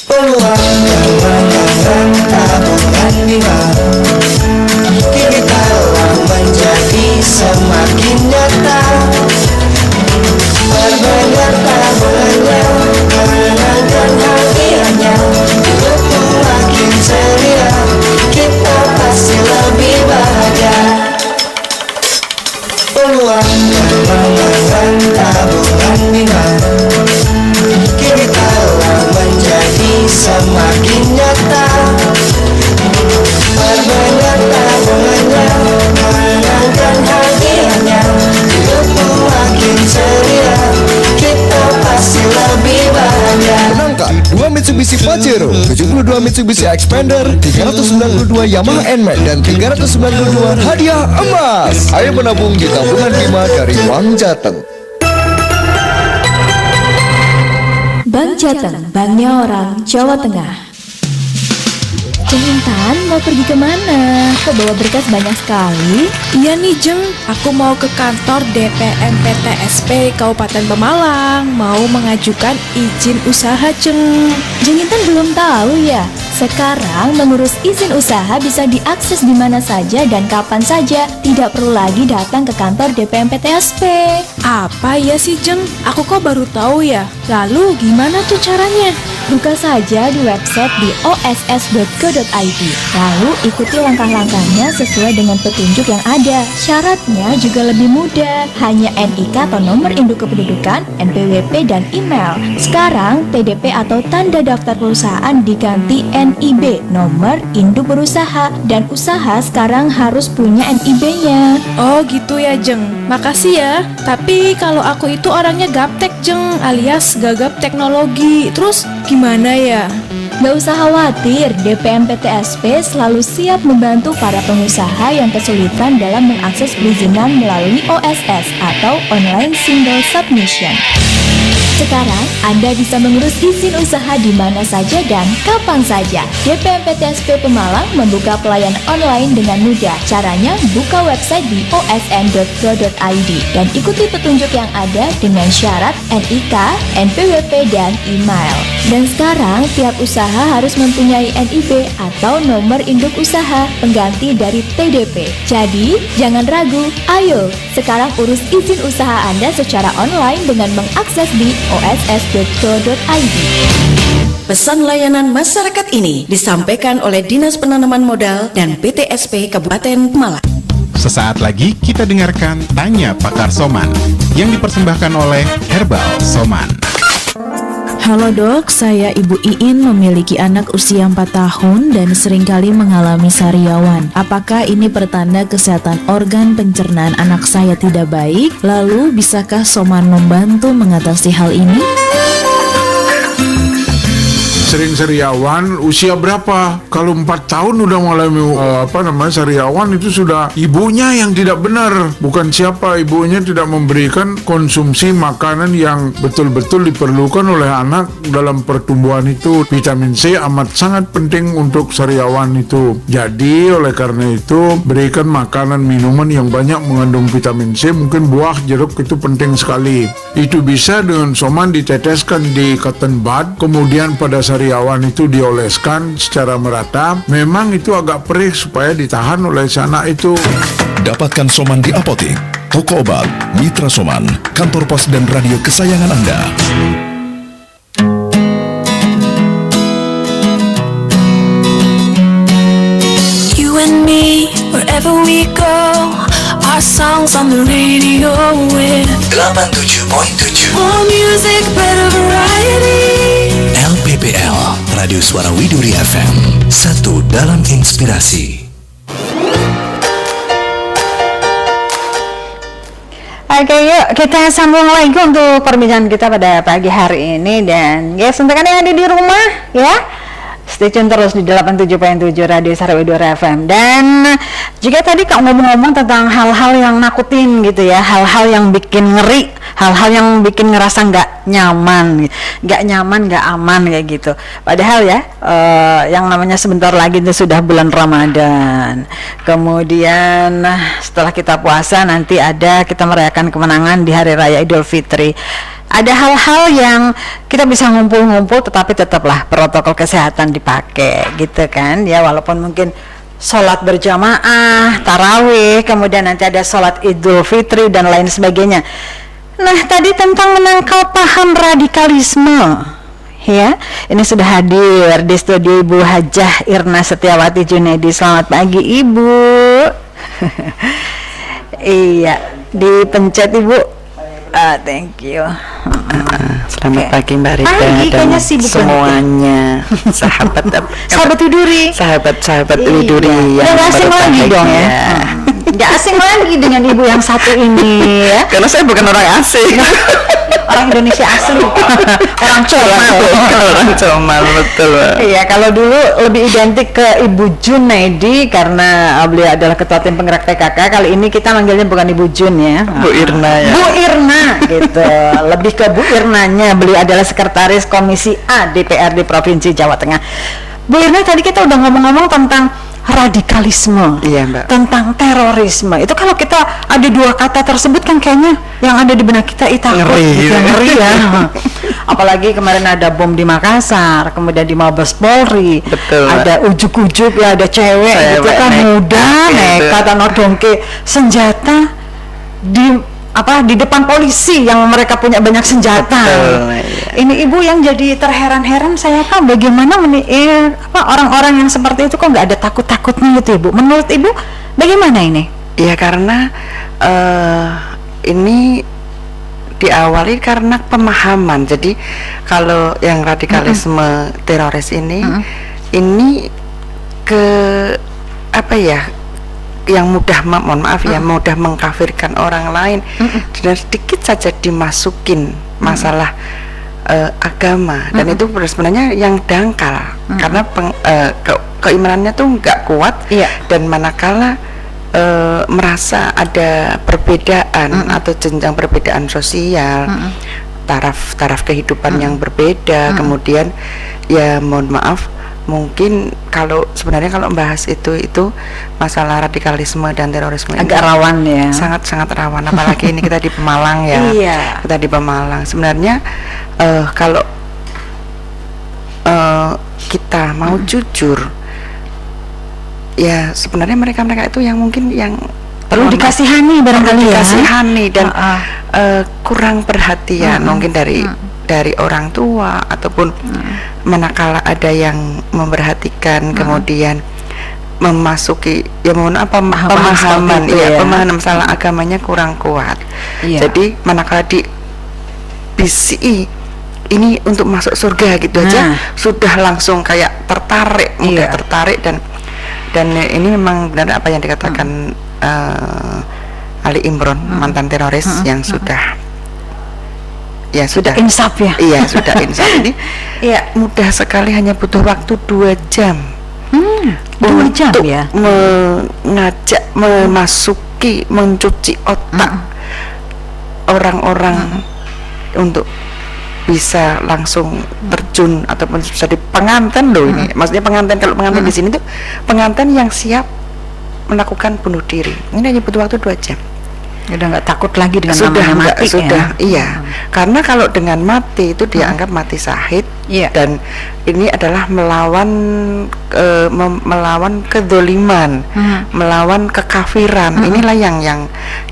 Peluang mengembangkan tabungan 5 kini telah menjadi semakin nyata. Perbanyak tabungannya, menenangkan hadiahnya, hidupmu makin ceria, kita pasti lebih bahagia. Peluang mengembangkan tabungan 5 kini telah menjadi semakin nyata. Perbanyak tabungannya, menenangkan hadiahnya, hidupmu makin ceria, kita pasti lebih bahagia. Menangkan 2 Mitsubishi Pajero, 72 Mitsubishi Xpander, 392 Yamaha NMAX, dan 392 hadiah emas. Ayo menabung di tabungan 5 dari Bank Jateng. Bank Jateng, banknya orang Jawa Tengah. Jeng Intan, mau pergi kemana? Kok bawa berkas banyak sekali? Iya nih Jeng, aku mau ke kantor DPMPTSP Kabupaten Pemalang. Mau mengajukan izin usaha Jeng. Jeng Intan belum tahu ya? Sekarang mengurus izin usaha bisa diakses di mana saja dan kapan saja. Tidak perlu lagi datang ke kantor DPMPTSP. Apa ya sih Jeng? Aku kok baru tahu ya? Lalu gimana tuh caranya? Buka saja di website di oss.go.id. Lalu ikuti langkah-langkahnya sesuai dengan petunjuk yang ada. Syaratnya juga lebih mudah. Hanya NIK atau nomor induk kependudukan, NPWP, dan email. Sekarang TDP atau tanda daftar perusahaan diganti NIB, nomor induk berusaha. Dan usaha sekarang harus punya NIB-nya. Oh gitu ya Jeng. Makasih ya. Tapi kalau aku itu orangnya gaptek Jeng, alias gagap teknologi. Terus gimana ya? Gak usah khawatir, DPMPTSP selalu siap membantu para pengusaha yang kesulitan dalam mengakses perizinan melalui OSS atau Online Single Submission. Sekarang, Anda bisa mengurus izin usaha di mana saja dan kapan saja. DPMPTSP Pemalang membuka pelayanan online dengan mudah. Caranya, buka website di osn.go.id dan ikuti petunjuk yang ada dengan syarat NIK, NPWP, dan email. Dan sekarang, tiap usaha harus mempunyai NIB atau nomor induk usaha pengganti dari TDP. Jadi, jangan ragu. Ayo, sekarang urus izin usaha Anda secara online dengan mengakses di oss.go.id. Pesan layanan masyarakat ini disampaikan oleh Dinas Penanaman Modal dan PTSP Kabupaten Pemalang. Sesaat lagi kita dengarkan Tanya Pakar Soman yang dipersembahkan oleh Herbal Soman. Halo dok, saya Ibu Iin memiliki anak usia 4 tahun dan seringkali mengalami sariawan. Apakah ini pertanda kesehatan organ pencernaan anak saya tidak baik? Lalu bisakah Soman membantu mengatasi hal ini? Sering sariawan usia berapa? Kalau 4 tahun udah mulai sariawan, itu sudah ibunya yang tidak benar. Bukan siapa, ibunya tidak memberikan konsumsi makanan yang betul-betul diperlukan oleh anak dalam pertumbuhan itu. Vitamin C amat sangat penting untuk sariawan itu. Jadi oleh karena itu berikan makanan minuman yang banyak mengandung vitamin C. Mungkin buah, jeruk itu penting sekali. Itu bisa dengan Soman diteteskan di cotton bud, kemudian pada sariawan itu dioleskan secara merata. Memang itu agak perih supaya ditahan oleh si anak itu. Dapatkan Soman di apotek, toko obat, mitra Soman, kantor pos dan radio kesayangan Anda. You and me, wherever we go, our songs on the radio with 87.7 more music, better variety. LPPL Radio Suara Widuri FM. Satu dalam inspirasi. Oke, yuk kita sambung lagi untuk perbincangan kita pada pagi hari ini. Dan guys, untuk kalian yang ada di rumah ya, stay tune terus di 87.7 Radio Suara Widuri FM. Dan jika tadi Kak ngomong-ngomong tentang hal-hal yang nakutin gitu ya, hal-hal yang bikin ngeri, hal-hal yang bikin ngerasa nggak nyaman, nggak aman kayak gitu. Padahal ya, yang namanya sebentar lagi itu sudah bulan Ramadan. Kemudian setelah kita puasa nanti kita merayakan kemenangan di Hari Raya Idul Fitri. Ada hal-hal yang kita bisa ngumpul-ngumpul, tetapi tetaplah protokol kesehatan dipakai gitu kan ya, walaupun mungkin sholat berjamaah, tarawih, kemudian nanti ada sholat Idul Fitri dan lain sebagainya. Nah, tadi tentang menangkal paham radikalisme ya, ini sudah hadir di studio Ibu Hajah Irna Setiawati Junedi. Selamat pagi Ibu. Iya, dipencet Ibu. Thank you. Selamat pagi Mbak Rita dan semuanya. Sahabat Widuri. Sahabat Widuri yang asing lagi dong ya. Nggak asing lagi dengan ibu yang satu ini ya. Karena saya bukan orang asing. Orang Indonesia asli. Orang Comal, betul. Iya, kalau dulu lebih identik ke Ibu Junaidi karena beliau adalah ketua tim penggerak PKK. Kali ini kita manggilnya bukan Ibu Jun ya, Bu Irna ya. Bu Irna gitu. Lebih ke Bu Irnanya. Beliau adalah sekretaris Komisi A DPRD Provinsi Jawa Tengah. Bu Irna, tadi kita udah ngomong-ngomong tentang radikalisme, iya, Mbak, tentang terorisme. Itu kalau kita ada dua kata tersebut kan kayaknya yang ada di benak kita ngeri ya. Apalagi kemarin ada bom di Makassar, kemudian di Mabes Polri, betul, ada ujuk-ujuk ya, ada cewek gitu kan, muda nekat nodongke senjata di depan polisi yang mereka punya banyak senjata. Betul, iya. Ini Ibu yang jadi terheran-heran saya kan bagaimana orang-orang yang seperti itu kok nggak ada takut-takutnya gitu Ibu. Menurut Ibu bagaimana ini? Ya karena ini diawali karena pemahaman. Jadi kalau yang radikalisme teroris ini yang mudah mudah mengkafirkan orang lain dan sedikit saja dimasukin masalah agama, dan itu sebenarnya yang dangkal karena keimanannya tuh nggak kuat, dan manakala merasa ada perbedaan atau jenjang perbedaan sosial, taraf kehidupan yang berbeda, kemudian ya mohon maaf, mungkin kalau bahas itu masalah radikalisme dan terorisme agak rawan ya, sangat rawan, apalagi ini kita di Pemalang ya. Iya. Kita di Pemalang sebenarnya kalau kita mau jujur ya, sebenarnya mereka itu yang mungkin yang perlu dikasihani barangkali ya, dikasihani dan kurang perhatian mungkin dari orang tua ataupun manakala ada yang memperhatikan kemudian memasuki pemahaman pemahaman masalah agamanya kurang kuat. Jadi manakala dibisi ini untuk masuk surga gitu aja sudah langsung kayak tertarik, tertarik, dan ini memang benar apa yang dikatakan Ali Imron, mantan teroris yang sudah insaf ya. Iya, sudah insaf. Ini mudah sekali, hanya butuh waktu 2 jam. 2 jam ya. Mengajak, memasuki, mencuci otak orang-orang untuk bisa langsung terjun ataupun bisa di pengantin loh ini. Maksudnya pengantin, kalau pengantin di sini tuh pengantin yang siap melakukan bunuh diri. Ini hanya butuh waktu 2 jam. Udah nggak takut lagi dengan namanya mati ya? Iya, karena kalau dengan mati itu dianggap mati syahid, dan ini adalah melawan kedzoliman, melawan kekafiran. Inilah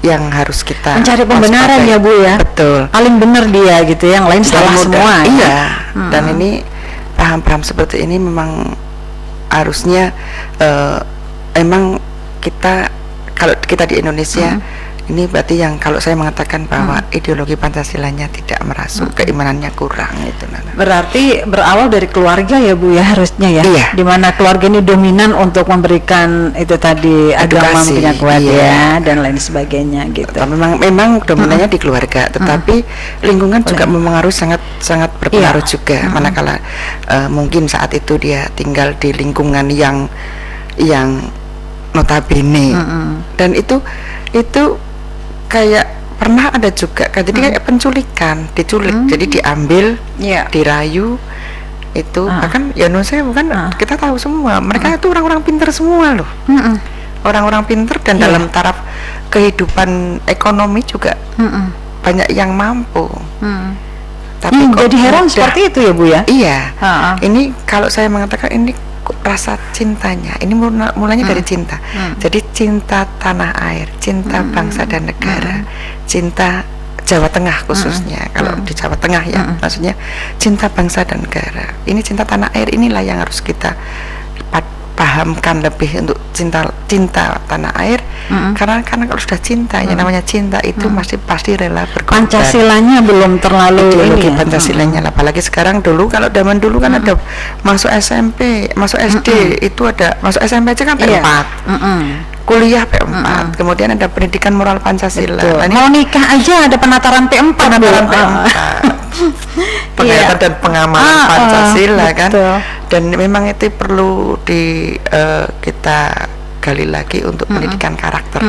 yang harus kita mencari pembenaran ya Bu ya. Betul. Paling benar dia gitu, yang lain salah semua. Iya. Dan ini paham-paham seperti ini memang harusnya emang kita, kalau kita di Indonesia Ini berarti yang kalau saya mengatakan bahwa ideologi Pancasilanya tidak merasuk, keimanannya kurang itu. Berarti berawal dari keluarga ya Bu ya harusnya ya. Iya. Di mana keluarga ini dominan untuk memberikan itu tadi agama punya kuat ya dan lain sebagainya gitu. Memang dominannya di keluarga, tetapi lingkungan juga mempengaruhi, sangat berpengaruh juga. Manakala mungkin saat itu dia tinggal di lingkungan yang notabene dan itu kayak pernah ada juga kan, jadi kayak penculikan, diculik, jadi diambil, dirayu itu bahkan ya saya bukan kita tahu semua mereka itu orang-orang pintar semua loh, orang-orang pintar dan dalam taraf kehidupan ekonomi juga banyak yang mampu. Tapi kok jadi heran seperti itu ya Bu ya? Iya. Ini kalau saya mengatakan ini rasa cintanya, ini mulanya dari cinta. Jadi cinta tanah air, cinta bangsa dan negara, cinta Jawa Tengah khususnya. Kalau di Jawa Tengah ya, maksudnya cinta bangsa dan negara. Ini cinta tanah air, inilah yang harus kita pahamkan lebih untuk cinta tanah air. Karena kalau sudah cinta, yang namanya cinta itu pasti rela berkorban. Pancasilanya belum terlalu ideologi Pancasilanya, apalagi sekarang. Dulu kalau zaman dulu kan ada masuk SMP, masuk SD itu ada, masuk SMP aja kan P4, kuliah P4, kemudian ada pendidikan moral Pancasila. Mau nikah aja ada penataran P4, penghayatan dan pengamalan Pancasila kan. Dan memang itu perlu kita gali lagi untuk pendidikan karakter,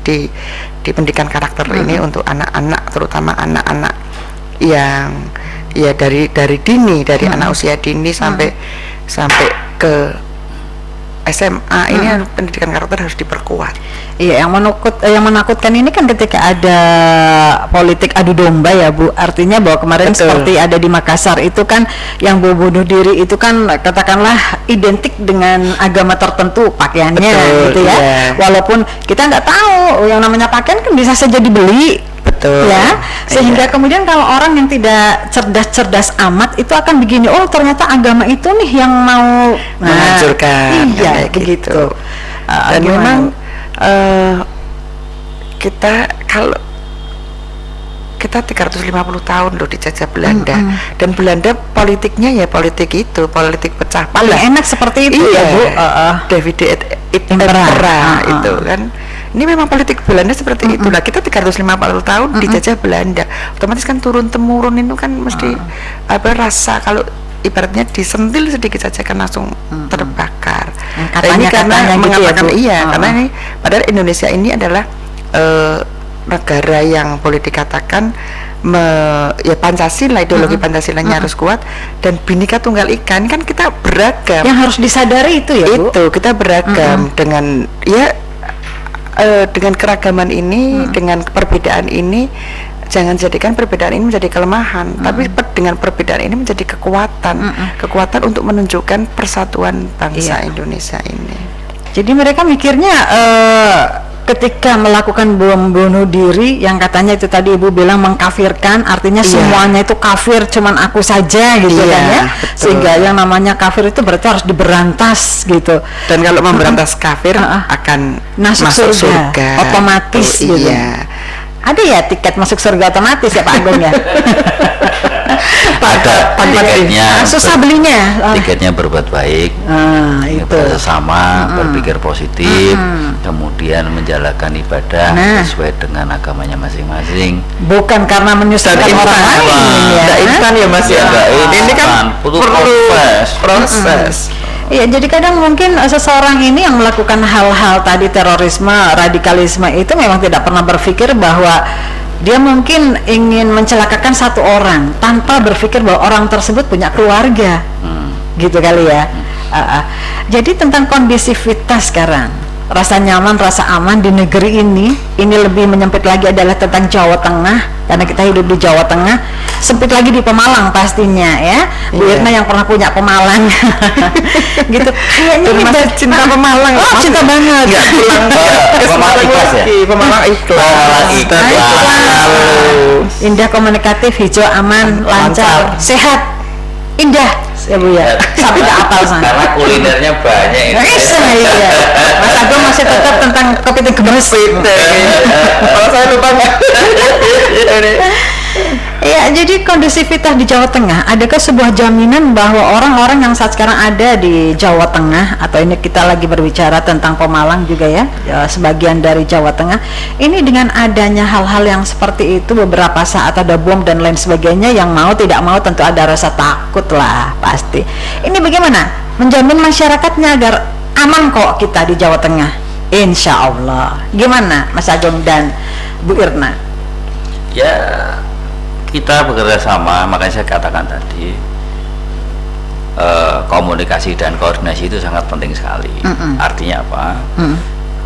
di pendidikan karakter ini untuk anak-anak, terutama anak-anak yang ya dari dini, dari anak usia dini sampai ke SMA ini pendidikan karakter harus diperkuat. Iya, yang menakutkan ini kan ketika ada politik adu domba ya Bu. Artinya bahwa kemarin seperti ada di Makassar itu kan yang bunuh diri itu kan katakanlah identik dengan agama tertentu pakaiannya gitu ya. Walaupun kita nggak tahu yang namanya pakaian kan bisa saja dibeli. Ya, sehingga kemudian kalau orang yang tidak cerdas amat itu akan begini, oh ternyata agama itu nih yang mau menghancurkan, kayak begitu. Dan memang kita 350 tahun loh dijajah Belanda, dan Belanda politiknya ya politik itu, politik pecah belah. Paling enak seperti itu ya Bu. Divide et impera itu kan. Ini memang politik Belanda seperti itu. Nah, kita 350 tahun dijajah Belanda. Otomatis kan turun temurun itu kan mesti rasa kalau ibaratnya disentil sedikit saja kan langsung terbakar. Ini karena mengatakan gitu ya, karena ini padahal Indonesia ini adalah negara yang boleh dikatakan ya Pancasila, ideologi Pancasilanya harus kuat, dan Bhinneka Tunggal Ika ini kan kita beragam. Yang harus disadari itu ya Bu. Itu kita beragam dengan dengan keragaman ini, dengan perbedaan ini, jangan jadikan perbedaan ini menjadi kelemahan, tapi dengan perbedaan ini menjadi kekuatan untuk menunjukkan persatuan bangsa Indonesia ini. Jadi mereka mikirnya ketika melakukan bom bunuh diri yang katanya itu tadi Ibu bilang mengkafirkan, artinya semuanya itu kafir, cuman aku saja gitu kan ya. Sehingga yang namanya kafir itu berarti harus diberantas gitu. Dan kalau memberantas kafir akan masuk surga otomatis gitu. Ada ya tiket masuk surga otomatis ya Pak Agung ya? Ada tiketnya, susah belinya. Tiketnya berbuat baik, bersama, berpikir positif, kemudian menjalankan ibadah sesuai dengan agamanya masing-masing. Bukan karena menyusahkan orang lain ya. Instan ya Mas ya. Ini kan perlu proses. Iya, jadi kadang mungkin seseorang ini yang melakukan hal-hal tadi terorisme, radikalisme itu memang tidak pernah berpikir bahwa dia mungkin ingin mencelakakan satu orang tanpa berpikir bahwa orang tersebut punya keluarga, gitu kali ya. Jadi tentang kondisivitas sekarang, rasa nyaman, rasa aman di negeri ini lebih menyempit lagi adalah tentang Jawa Tengah, karena kita hidup di Jawa Tengah, sempit lagi di Pemalang pastinya ya. Bu Irna yang pernah punya Pemalang, gitu. Kayaknya kita cinta Pemalang. Cinta banget. Pemalang ikhlas ya. Pemalang ikhlas. Indah, komunikatif, hijau, aman, lancar, sehat, indah. ya Bu ya. Sampai nggak apal sana. Karena kulinernya banyak itu. Iya. Mas Agung masih tetap tentang kepiting gemes. Kalau saya lupa nggak. Ya, jadi kondusivitas di Jawa Tengah, adakah sebuah jaminan bahwa orang-orang yang saat sekarang ada di Jawa Tengah, atau ini kita lagi berbicara tentang Pemalang juga ya, sebagian dari Jawa Tengah, ini dengan adanya hal-hal yang seperti itu, beberapa saat ada bom dan lain sebagainya, yang mau tidak mau tentu ada rasa takut lah, pasti. Ini bagaimana menjamin masyarakatnya agar aman kok kita di Jawa Tengah? Insya Allah. Gimana Mas Agung dan Bu Irna? Ya, kita bekerja sama, makanya saya katakan tadi komunikasi dan koordinasi itu sangat penting sekali. Artinya apa?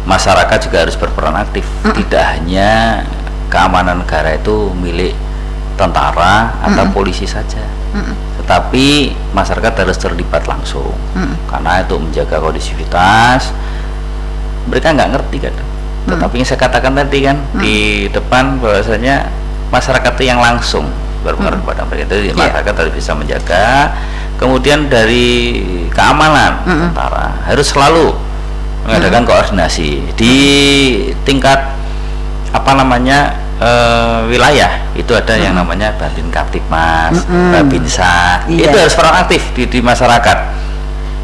Masyarakat juga harus berperan aktif. Tidak hanya keamanan negara itu milik tentara atau polisi saja, tetapi masyarakat harus terlibat langsung, karena itu menjaga kondusivitas. Mereka nggak ngerti kan, tetapi yang saya katakan tadi kan di depan bahwasanya masyarakat itu yang langsung berpengaruh kepada mereka. Jadi masyarakat harus bisa menjaga. Kemudian dari keamanan tentara harus selalu mengadakan koordinasi di tingkat wilayah. Itu ada yang namanya Babin Kaptipmas, Babinsa. Itu harus peran aktif di masyarakat.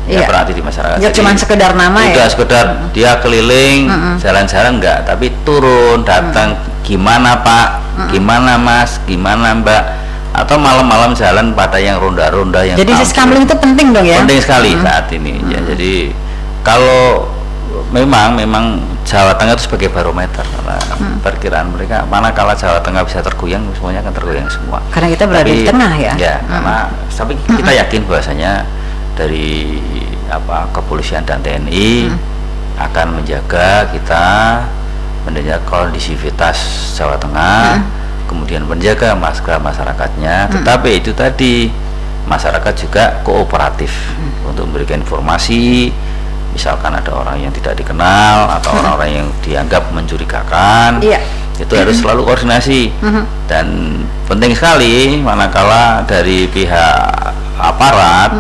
Ya, berarti di masyarakat. Ya, cuma sekedar nama ya. Udah sekedar dia keliling, jalan-jalan enggak, tapi turun, datang, gimana Pak, gimana Mas, gimana Mbak, atau malam-malam jalan pada yang ronda-ronda yang. Jadi siskamling itu penting dong ya. Penting sekali saat ini. Ya, jadi kalau memang Jawa Tengah itu sebagai barometer, karena perkiraan mereka manakala Jawa Tengah bisa tergoyang, semuanya akan tergoyang semua. Karena kita berada di tengah ya. Ya, karena tapi kita yakin bahwasanya dari kepolisian dan TNI akan menjaga kita, menjaga kondisivitas Jawa Tengah, kemudian menjaga masyarakatnya. Tetapi itu tadi, masyarakat juga kooperatif untuk memberikan informasi. Misalkan ada orang yang tidak dikenal atau orang-orang yang dianggap mencurigakan, itu harus selalu koordinasi. Dan penting sekali manakala dari pihak aparat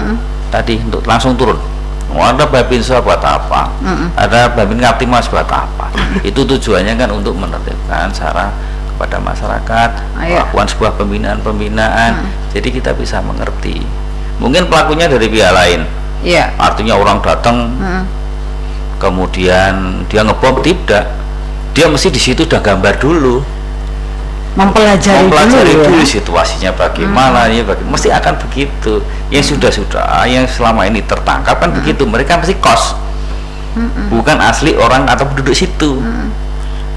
tadi untuk langsung turun. Ada Babinsa buat apa? Ada Babin Kaptipmas buat apa? Itu tujuannya kan untuk menertibkan cara kepada masyarakat, melakukan sebuah pembinaan. Jadi kita bisa mengerti. Mungkin pelakunya dari pihak lain. Artinya orang datang, kemudian dia ngebom, tidak. Dia mesti di situ udah gambar dulu. Mempelajari dulu situasinya bagaimana, mesti akan begitu. Yang sudah yang selama ini tertangkap kan begitu, mereka mesti kos, bukan asli orang atau penduduk situ.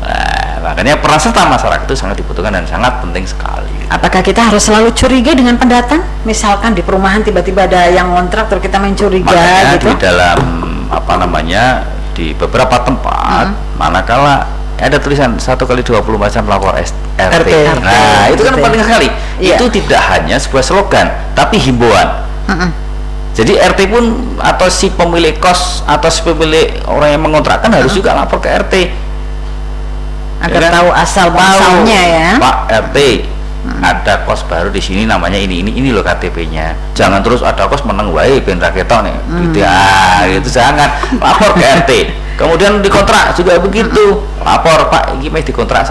Nah, makanya peran serta masyarakat itu sangat dibutuhkan dan sangat penting sekali. Apakah kita harus selalu curiga dengan pendatang? Misalkan di perumahan tiba-tiba ada yang ngontrak, terus kita main curiga. Makanya gitu. Di dalam di beberapa tempat, manakala ada tulisan 1x20 macam lapor RT. Nah, itu kan penting sekali. Itu tidak hanya sebuah slogan, tapi himbauan. Jadi RT pun atau si pemilik kos atau si pemilik orang yang mengontrakkan harus juga lapor ke RT agar tahu asal muasalnya ya. Pak RT, ada kos baru di sini namanya ini loh KTP-nya. Jangan terus ada kos meneng wae ben ra ketok nih. Itu jangan, lapor ke RT. Kemudian dikontrak juga begitu, lapor Pak, ini dikontrak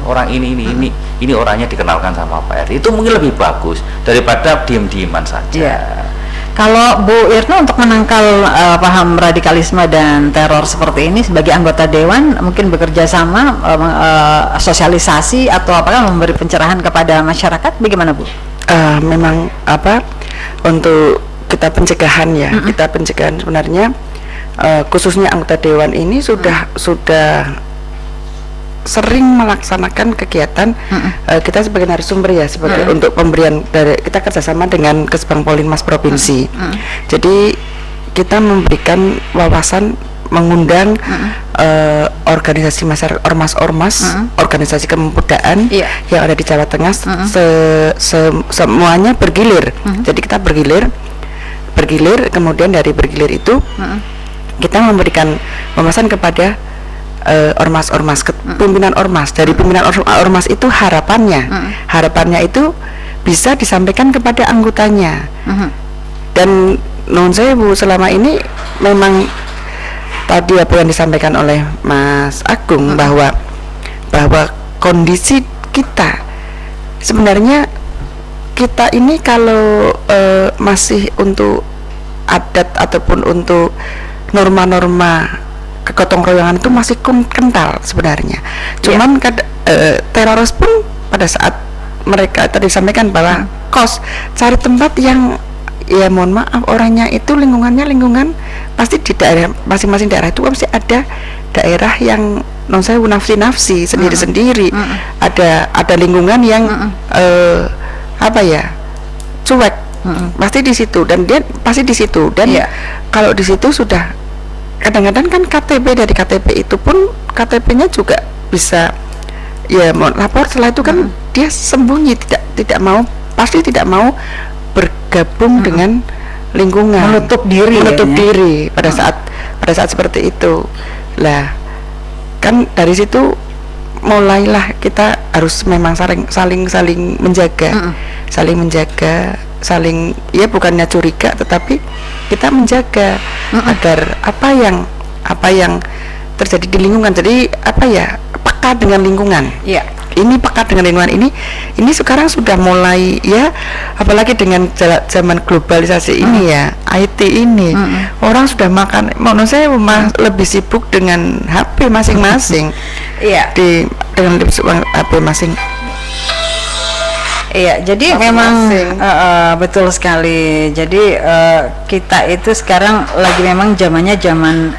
orang ini orangnya dikenalkan sama Pak RT. Itu mungkin lebih bagus daripada diem-dieman saja. Kalau Bu Irna untuk menangkal paham radikalisme dan teror seperti ini sebagai anggota dewan, mungkin bekerja sama, sosialisasi atau apakah memberi pencerahan kepada masyarakat, bagaimana Bu? Memang untuk kita pencegahan ya, kita pencegahan sebenarnya. Khususnya anggota dewan ini sudah sering melaksanakan kegiatan kita sebagai narasumber ya, sebagai untuk pemberian dari kita kerjasama dengan Kesbang Polinmas Provinsi. Jadi kita memberikan wawasan, mengundang organisasi masyarakat, ormas-ormas, organisasi kemudaan yang ada di Jawa Tengah, semuanya bergilir. Jadi kita bergilir, kemudian dari bergilir itu kita memberikan wawasan kepada ormas-ormas, pimpinan ormas. Dari pimpinan ormas itu harapannya itu bisa disampaikan kepada anggotanya. Dan nun sewu selama ini memang tadi apa yang disampaikan oleh Mas Agung bahwa kondisi kita sebenarnya kita ini kalau masih untuk adat ataupun untuk norma-norma kegotong royongan itu masih kental sebenarnya. Cuman teroris pun pada saat mereka tadi sampaikan bahwa kos cari tempat yang ya mohon maaf orangnya itu lingkungannya lingkungan pasti di daerah masing-masing daerah itu pasti ada daerah yang non saya nafsi sendiri-sendiri, ada lingkungan yang apa ya cuek, pasti di situ dan dia pasti di situ dan kalau di situ sudah kadang-kadang kan KTP dari KTP itu pun KTP-nya juga bisa ya mau lapor setelah itu kan dia sembunyi tidak mau pasti tidak mau bergabung dengan lingkungan, menutup diri pada saat seperti itu lah kan dari situ mulailah kita harus memang saling menjaga saling ya bukannya curiga tetapi kita menjaga agar apa yang terjadi di lingkungan jadi apa ya peka dengan lingkungan ini peka dengan lingkungan ini sekarang sudah mulai ya apalagi dengan zaman globalisasi ini ya IT ini orang sudah makan menurut saya lebih sibuk dengan HP masing-masing dengan HP masing. Iya, jadi memang betul sekali. Jadi kita itu sekarang lagi memang zamannya zaman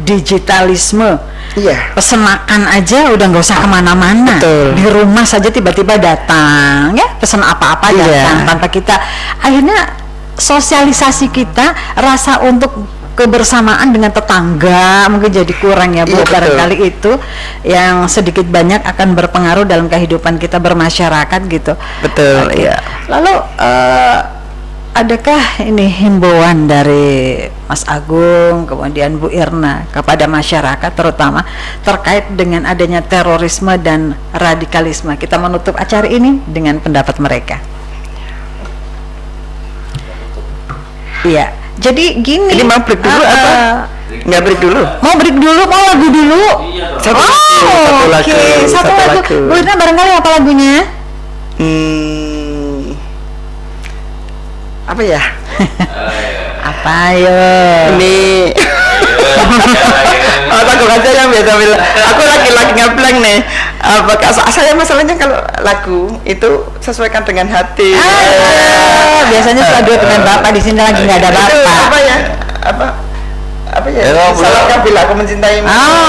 digitalisme. Iya. Pesen makan aja udah nggak usah kemana-mana. Di rumah saja tiba-tiba datang, ya pesen apa-apa datang tanpa kita. Akhirnya sosialisasi kita, rasa untuk kebersamaan dengan tetangga mungkin jadi kurang ya Bu. Barangkali itu yang sedikit banyak akan berpengaruh dalam kehidupan kita bermasyarakat gitu. Betul. Iya. Lalu adakah ini himbauan dari Mas Agung kemudian Bu Irna kepada masyarakat terutama terkait dengan adanya terorisme dan radikalisme? Kita menutup acara ini dengan pendapat mereka. Iya. Jadi gini. Ini mau break dulu apa? Nggak break dulu? Mau break dulu? Mau lagu dulu? Satu lagu. Satu lagu. Bu Irna barangkali apa lagunya? Apa ya? Apa yo? Ini lagu aja yang biasa bilang. Aku lagi ngeblank nih. Apakah saya masalahnya kalau lagu itu sesuaikan dengan hati. Biasanya suka duet dengan bapak, di sini lagi nggak ada bapak. Itu apa ya? Apa ya? Salahkah bila aku mencintaimu?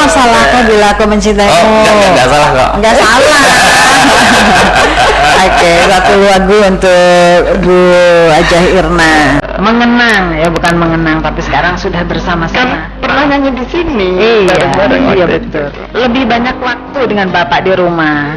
Salahkah bila aku mencintaimu? Enggak salah kok. Enggak salah. Oke, satu lagu untuk Bu Ajah Irna. Mengenang ya, bukan mengenang tapi sekarang sudah bersama-sama. Pernah nyanyi di sini. Iya betul. Lebih banyak waktu dengan bapak di rumah.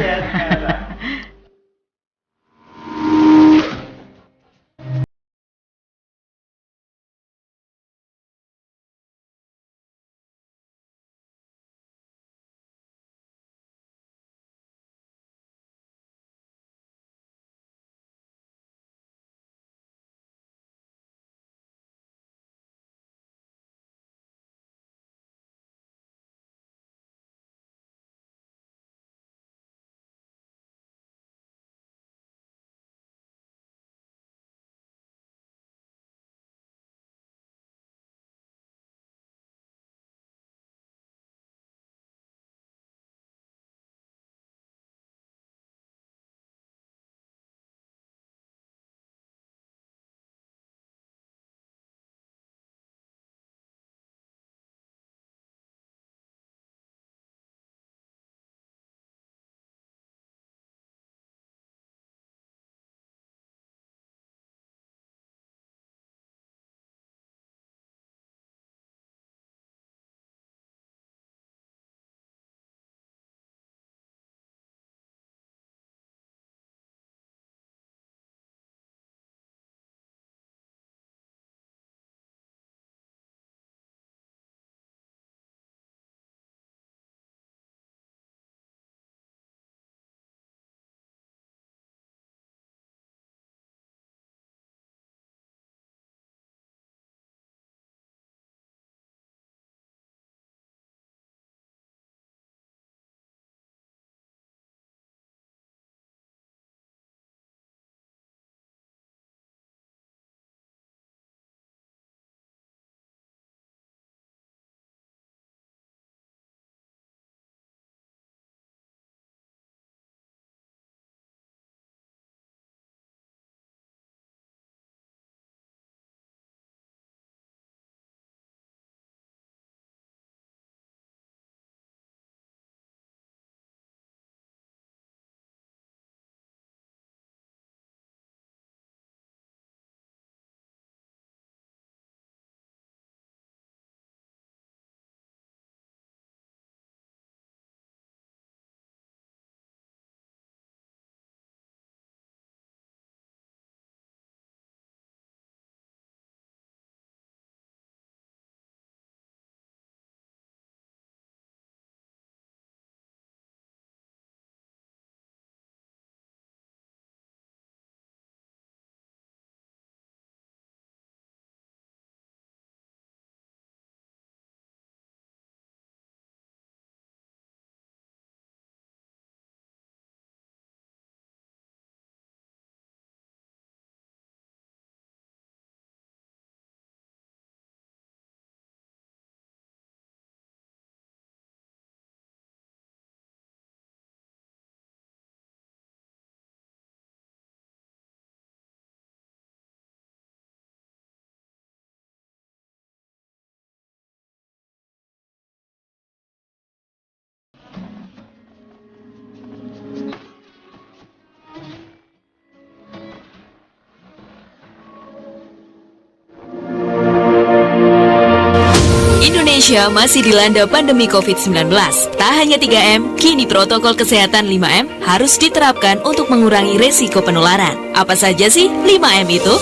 Indonesia masih dilanda pandemi COVID-19. Tak hanya 3M, kini protokol kesehatan 5M harus diterapkan untuk mengurangi resiko penularan. Apa saja sih 5M itu?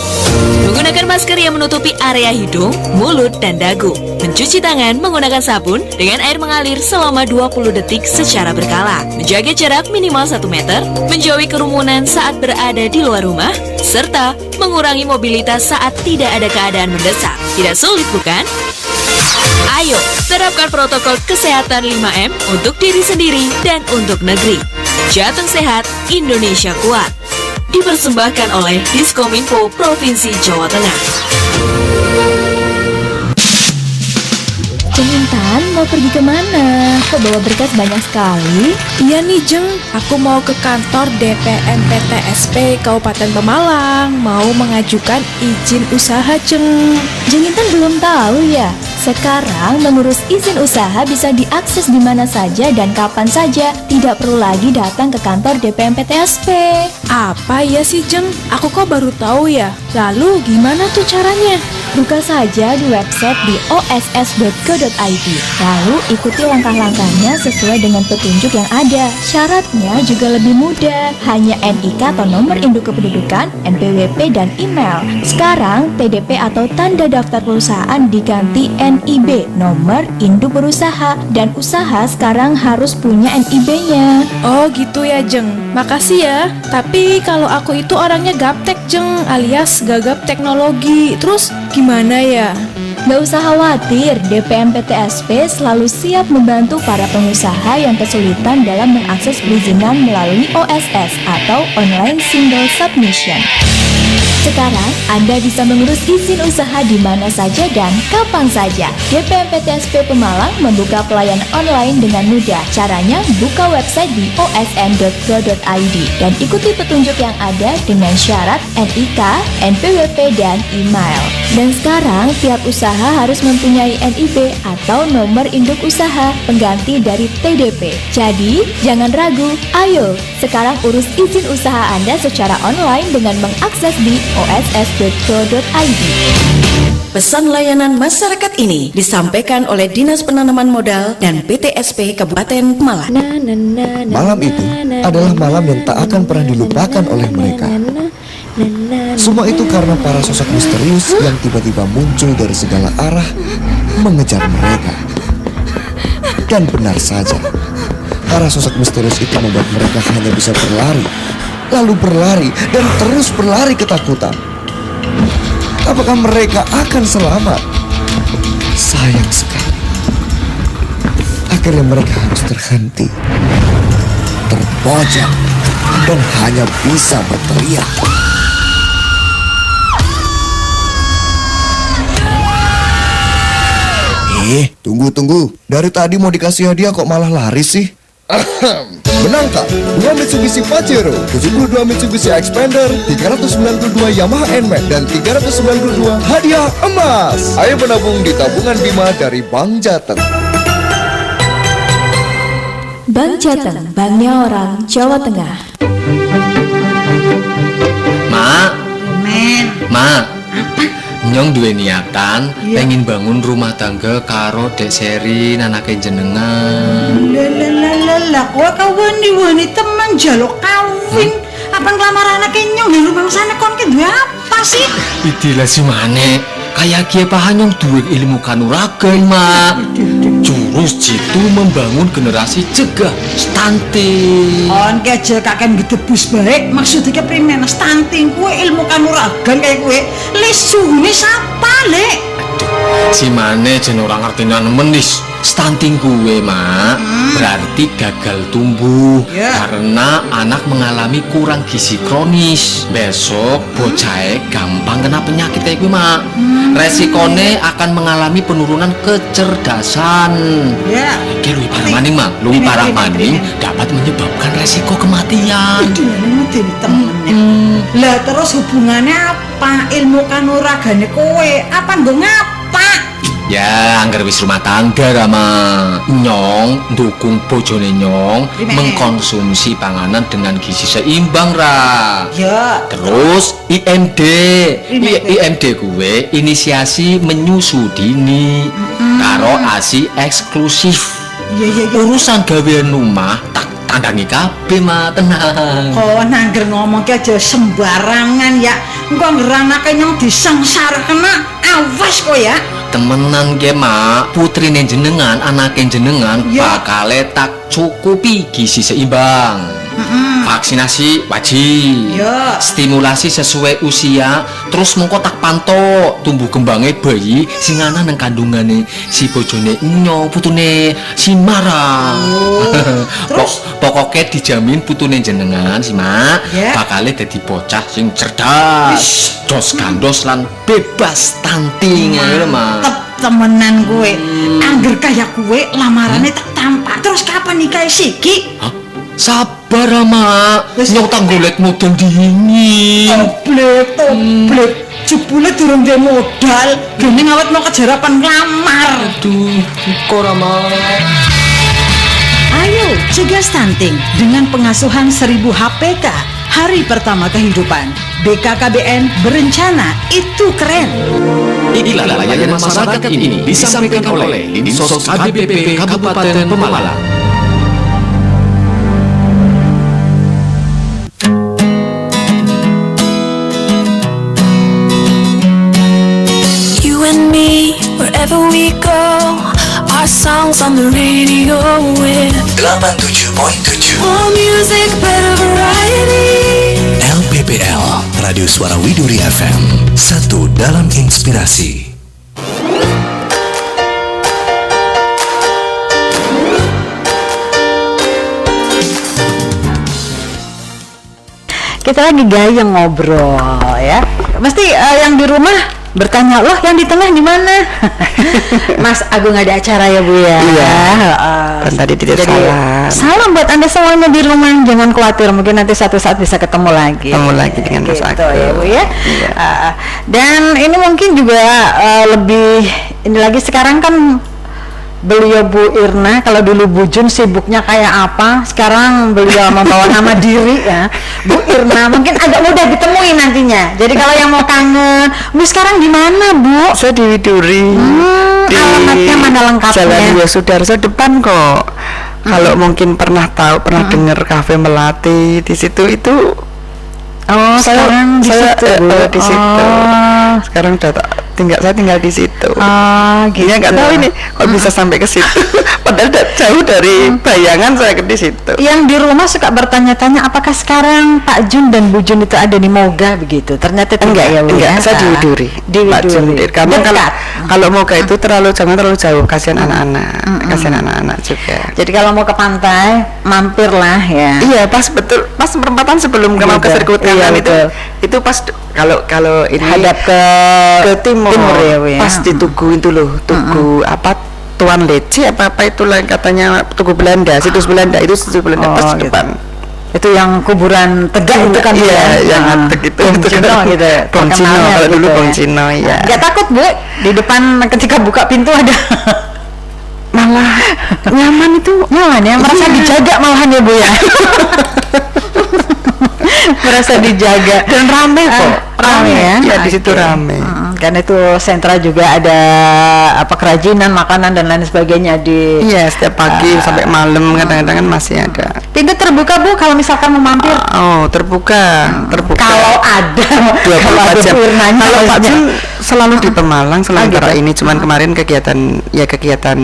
Menggunakan masker yang menutupi area hidung, mulut, dan dagu. Mencuci tangan menggunakan sabun dengan air mengalir selama 20 detik secara berkala. Menjaga jarak minimal 1 meter, menjauhi kerumunan saat berada di luar rumah, serta mengurangi mobilitas saat tidak ada keadaan mendesak. Tidak sulit bukan? Ayo, terapkan protokol kesehatan 5M untuk diri sendiri dan untuk negeri. Jateng sehat, Indonesia kuat. Dipersembahkan oleh Diskominfo Provinsi Jawa Tengah. Jeng Intan, mau pergi kemana? Kok bawa berkas banyak sekali? Iya nih Jeng, aku mau ke kantor DPM PTSP Kabupaten Pemalang. Mau mengajukan izin usaha Jeng. Jeng Intan belum tahu ya? Sekarang mengurus izin usaha bisa diakses di mana saja dan kapan saja. Tidak perlu lagi datang ke kantor DPM PTSP. Apa ya sih Jeng? Aku kok baru tahu ya? Lalu gimana tuh caranya? Buka saja di website di oss.go.id. Lalu ikuti langkah-langkahnya sesuai dengan petunjuk yang ada. Syaratnya juga lebih mudah. Hanya NIK atau nomor induk kependudukan, NPWP, dan email. Sekarang TDP atau tanda daftar perusahaan diganti NIB, nomor induk berusaha. Dan usaha sekarang harus punya NIB-nya. Oh gitu ya Jeng, makasih ya. Tapi kalau aku itu orangnya gaptek Jeng, alias gagap teknologi. Terus gimana ya? Gak usah khawatir, DPM PTSP selalu siap membantu para pengusaha yang kesulitan dalam mengakses perizinan melalui OSS atau Online Single Submission. Sekarang, Anda bisa mengurus izin usaha di mana saja dan kapan saja. DPM PTSP Pemalang membuka pelayanan online dengan mudah. Caranya, buka website di osn.go.id dan ikuti petunjuk yang ada dengan syarat NIK, NPWP, dan email. Dan sekarang, tiap usaha harus mempunyai NIB atau nomor induk usaha pengganti dari TDP. Jadi, jangan ragu, ayo sekarang urus izin usaha Anda secara online dengan mengakses di oss.go.id. Pesan layanan masyarakat ini disampaikan oleh Dinas Penanaman Modal dan PTSP Kabupaten Pemalang. Malam itu adalah malam yang tak akan pernah dilupakan oleh mereka. Semua itu karena para sosok misterius yang tiba-tiba muncul dari segala arah mengejar mereka. Dan benar saja, para sosok misterius itu membuat mereka hanya bisa berlari, lalu berlari, dan terus berlari ketakutan. Apakah mereka akan selamat? Sayang sekali. Akhirnya mereka harus terhenti, terpojok, dan hanya bisa berteriak. Tunggu. Dari tadi mau dikasih hadiah kok malah lari sih? Menang tak? 2 Mitsubishi Pajero, 72 Mitsubishi Expander, 392 Yamaha NMAX, dan 392 hadiah emas. Ayo menabung di tabungan Bima dari Bank Jateng. Bank Jateng, banknya orang Jawa Tengah. Mak, Nyong duwe niatan pengen bangun rumah tangga karo Dek Serin anake jenengan. Lah, kowe kawani temen jaluk kawin. Apa ngelamar anake Nyong di rumah sana kon ki duwe apa sih? Idilah si Mane, kayak Kiai Pahanyong duwe ilmu kanuragan, Mak. Jurus jitu membangun generasi cegah stunting. On keje kakek gedebus baik, maksudnya keprimen stunting kowe ilmu kanuragan kayak kowe. Lesune sapa, Lek? Si Mane jen ora ngerti nemenis. Stunting gue, Mak, berarti gagal tumbuh karena anak mengalami kurang gizi kronis. Besok bocah gampang kena penyakit kayak gue, Mak. Resikone akan mengalami penurunan kecerdasan. Kayak lebih parah maning, Mak. Lebih parah maning dapat menyebabkan resiko kematian. Lah terus hubungannya apa ilmu kanuragane kowe? Apa nggo ngapa? Ya, anggar wis rumah tangga Rama. Nyong dukung bojone Nyong mengkonsumsi panganan dengan gizi seimbang Ra. Ya. Terus IMD kuwe inisiasi menyusu dini karo ASI eksklusif. Urusan gawean rumah tak tandangi kabeh mah tenang. Kok nangger ngomong ki aja sembarangan ya. Engko angger anake nyong disengsara kena awas kok ya. Temenan ge mak, putrine jenengan, anake jenengan bakale tak cukupi gizi seimbang. Vaksinasi wajib, stimulasi sesuai usia, terus mengko tak pantau tumbuh kembangnya bayi sing ana nang kandungane si bojone Nyong, putune si Mara. Pokoknya dijamin putune jenengan si Mak bakale dadi bocah sing cerdas, dos gandos lan bebas stunting ya Mak. Temenan gue, angger kaya gue lamarannya tak tampak. Terus kapan nikah siki? Sabar Mak, Nyong tak golek modal dingin. Oblek, jebule durung duwe modal, gene ngawet mau kejarapan nglamar. Aduh, kok Mak. Ayo cegah stunting dengan pengasuhan 1000 HPK hari pertama kehidupan. BKKBN berencana, itu keren. Inilah layanan masyarakat ini disampaikan oleh Dinsos KBPP Kabupaten Pemalang. You and me, wherever we go, our songs on the radio with 87.7 more music, better variety. LPPL, Radio Suara Widuri FM, satu dalam inspirasi. Kita lagi gaya ngobrol ya. Mesti yang di rumah bertanya, loh yang di tengah di mana? Mas Agung ada acara ya Bu ya? Iya. Kan tadi tidak salah. Salam buat Anda semuanya di rumah, jangan khawatir, mungkin nanti suatu saat bisa ketemu lagi. Dengan Mas Agung. Ya Bu ya. Iya. Dan ini mungkin juga lebih ini lagi sekarang kan beliau Bu Irna, kalau dulu Bu Jun sibuknya kayak apa, sekarang beliau membawa nama diri ya, Bu Irna, mungkin agak mudah ditemui nantinya. Jadi kalau yang mau kangen, Bu sekarang di mana Bu? Saya di Widuri. Di alamatnya mana lengkapnya? Jalan Dua Sudarso depan kok. Kalau mungkin pernah dengar Kafe Melati di situ itu. Oh, sekarang di situ. Di situ. Sekarang saya tinggal di situ. Gitu. Ya nggak tahu ini kok bisa sampai ke situ. Padahal jauh dari bayangan saya di situ. Yang di rumah suka bertanya-tanya apakah sekarang Pak Jun dan Bu Jun itu ada di Moga begitu. Ternyata tidak ya Bu. Enggak, saya di Widuri. Pak Jun. Karena kalau Moga itu jangan terlalu jauh, kasihan anak-anak. Kasihan anak-anak juga. Jadi kalau mau ke pantai, mampirlah ya. Iya, pas perempatan sebelum mau ke sirkuit kanan itu pas kalau ini hadap ke timur ya, Bu, ya. Pas di Tugu itu loh, Tugu apa Tuan Leci apa itulah yang katanya Tugu Belanda, situs Belanda itu situs Belanda pas di depan. Itu yang kuburan tegak itu kan ya, yang antek itu Cino gitu. Bong Cino kalau dulu Bong Cino ya. Enggak takut Bu, di depan ketika buka pintu ada malah nyaman ya, merasa dijaga malahan ya Bu ya. Merasa dijaga dan rame kok. Rame ya. Ya di situ rame. Karena itu sentra juga ada kerajinan, makanan dan lain sebagainya di. Iya, setiap pagi sampai malam kadang-kadang kan masih ada. Pintu terbuka Bu kalau misalkan mau mampir? Oh, terbuka. Kalau ada 24 jam. Kalau Pak Jun selalu di Pemalang sementara ini, cuman kemarin kegiatan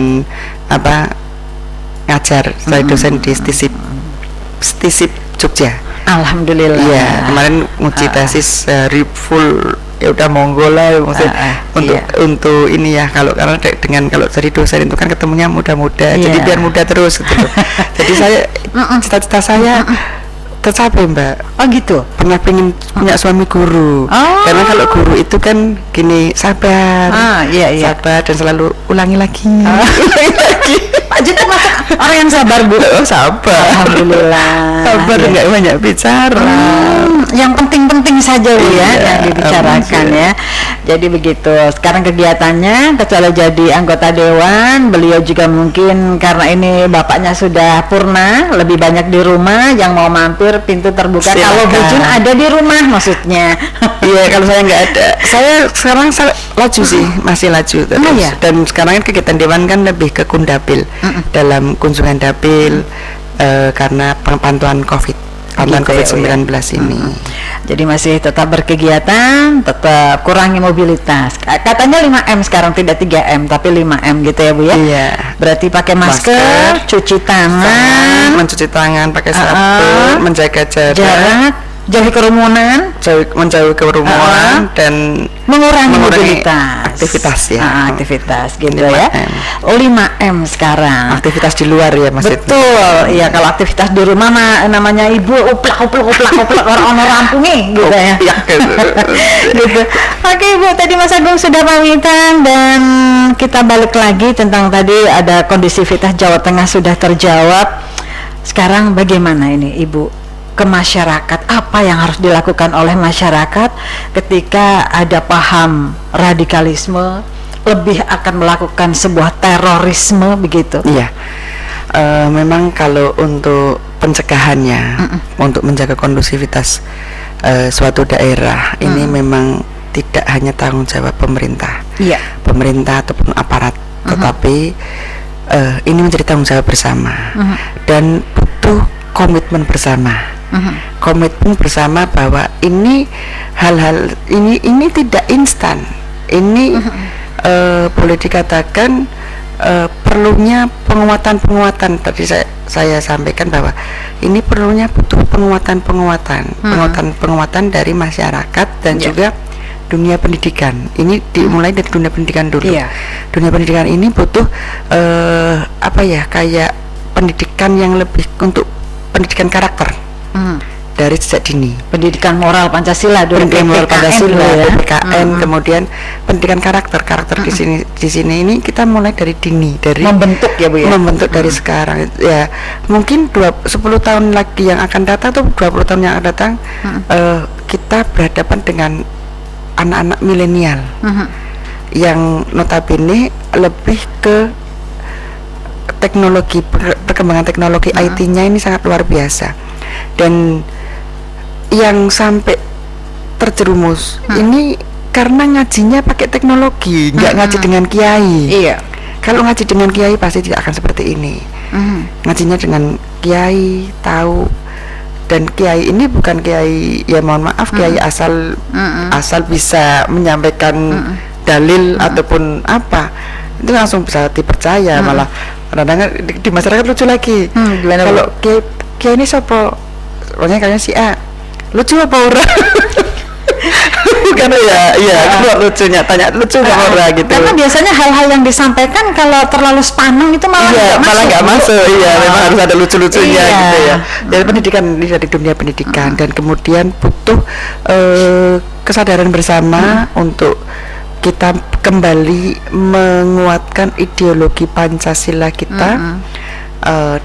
apa ngajar, saya dosen di Stisip Jogja. Alhamdulillah. Iya, kemarin nguji tesis full ya udah monggo lah maksudnya untuk ini ya karena kalau jadi dosen itu kan ketemunya muda-muda, jadi biar muda terus gitu. Jadi saya cita-cita saya tercapai Mbak. Oh gitu. Pernah pengen punya suami guru. Karena kalau guru itu kan gini sabar. Sabar dan selalu ulangi lagi. Ulangi lagi. Pak Jun termasuk orang yang sabar Bu. Sabar. Alhamdulillah. Sabar nggak banyak bicara. Yang penting-penting saja Bu ya yang dibicarakan ya. Jadi begitu. Sekarang kegiatannya kecuali jadi anggota dewan, beliau juga mungkin karena ini bapaknya sudah purna, lebih banyak di rumah. Yang mau mampir pintu terbuka. Silakan. Kalau Bu Jun ada di rumah maksudnya. Iya, kalau saya nggak ada. Saya sekarang laju sih, masih laju terus. Iya. Dan sekarang kan kegiatan dewan kan lebih ke Kundapil, dalam kunjungan dapil karena pemantauan pantauan COVID-19 ini. Jadi masih tetap berkegiatan, tetap kurangi mobilitas. Katanya 5M sekarang, tidak 3M tapi 5M gitu ya Bu ya. Iya. Berarti pakai masker, cuci tangan, mencuci tangan, pakai sabun, menjaga jarak, jauhi kerumunan, menjauhi kerumunan dan mengurangi mobilitas, aktivitas ya. Aktivitas gitu 5M. Ya. 5M sekarang. Aktivitas di luar ya maksudnya. Betul. Iya, kalau aktivitas di rumah namanya ibu uplak orang rampungi gitu ya. Iya gitu. Gitu. Oke Bu, tadi Mas Agung sudah pamitan dan kita balik lagi tentang tadi ada kondisivitas Jawa Tengah sudah terjawab. Sekarang bagaimana ini Ibu? Ke masyarakat, apa yang harus dilakukan oleh masyarakat ketika ada paham radikalisme, lebih akan melakukan sebuah terorisme begitu? Iya, memang kalau untuk pencegahannya, untuk menjaga kondusivitas suatu daerah ini memang tidak hanya tanggung jawab pemerintah, pemerintah ataupun aparat, tetapi ini menjadi tanggung jawab bersama dan butuh komitmen bersama. Komitmen bersama bahwa ini hal-hal ini tidak instan. Ini boleh dikatakan perlunya penguatan. Tadi saya sampaikan bahwa ini perlunya butuh penguatan dari masyarakat dan juga dunia pendidikan. Ini dimulai dari dunia pendidikan dulu. Dunia pendidikan ini butuh kayak pendidikan yang lebih untuk pendidikan karakter. Dari sejak dini, pendidikan moral Pancasila, pendidikan moral Pancasila, ya? PKN, kemudian pendidikan karakter di sini ini kita mulai dari dini, dari membentuk ya Bu ya, membentuk dari sekarang ya. Mungkin 10 tahun lagi yang akan datang atau 20 tahun yang akan datang kita berhadapan dengan anak-anak milenial yang notabene lebih ke teknologi, perkembangan teknologi IT-nya ini sangat luar biasa. Dan yang sampai terjerumus ini karena ngajinya pakai teknologi, nggak ngaji dengan kiai. Iya. Kalau ngaji dengan kiai pasti tidak akan seperti ini. Ngajinya dengan kiai, tahu, dan kiai ini bukan kiai ya mohon maaf kiai asal bisa menyampaikan dalil ataupun apa, itu langsung bisa dipercaya. Malah kadang-kadang di masyarakat lucu lagi. Kalau kiai ini siapa? Pokoknya kayaknya si A lucu apa ora? Karena keluar lucunya, tanya lucu apa ora gitu. Karena biasanya hal-hal yang disampaikan kalau terlalu sepaneng itu malah nggak masuk. Memang harus ada lucu-lucunya gitu ya. Dari pendidikan, ini dari dunia pendidikan dan kemudian butuh kesadaran bersama untuk kita kembali menguatkan ideologi Pancasila kita.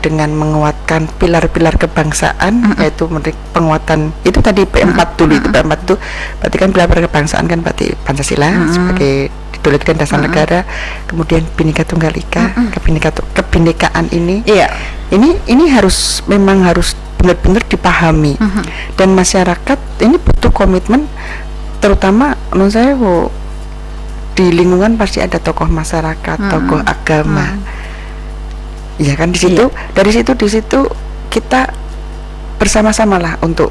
Dengan menguatkan pilar-pilar kebangsaan, yaitu penguatan itu tadi P4 dulu. Itu P4 itu berarti kan pilar-pilar kebangsaan kan berarti Pancasila sebagai ideologi dan dasar negara, kemudian Bhinneka Tunggal Ika, kebinekaan ini memang harus benar-benar dipahami dan masyarakat ini butuh komitmen, terutama menurut saya di lingkungan pasti ada tokoh masyarakat, tokoh agama. Ya kan di situ, di situ kita bersama-sama lah untuk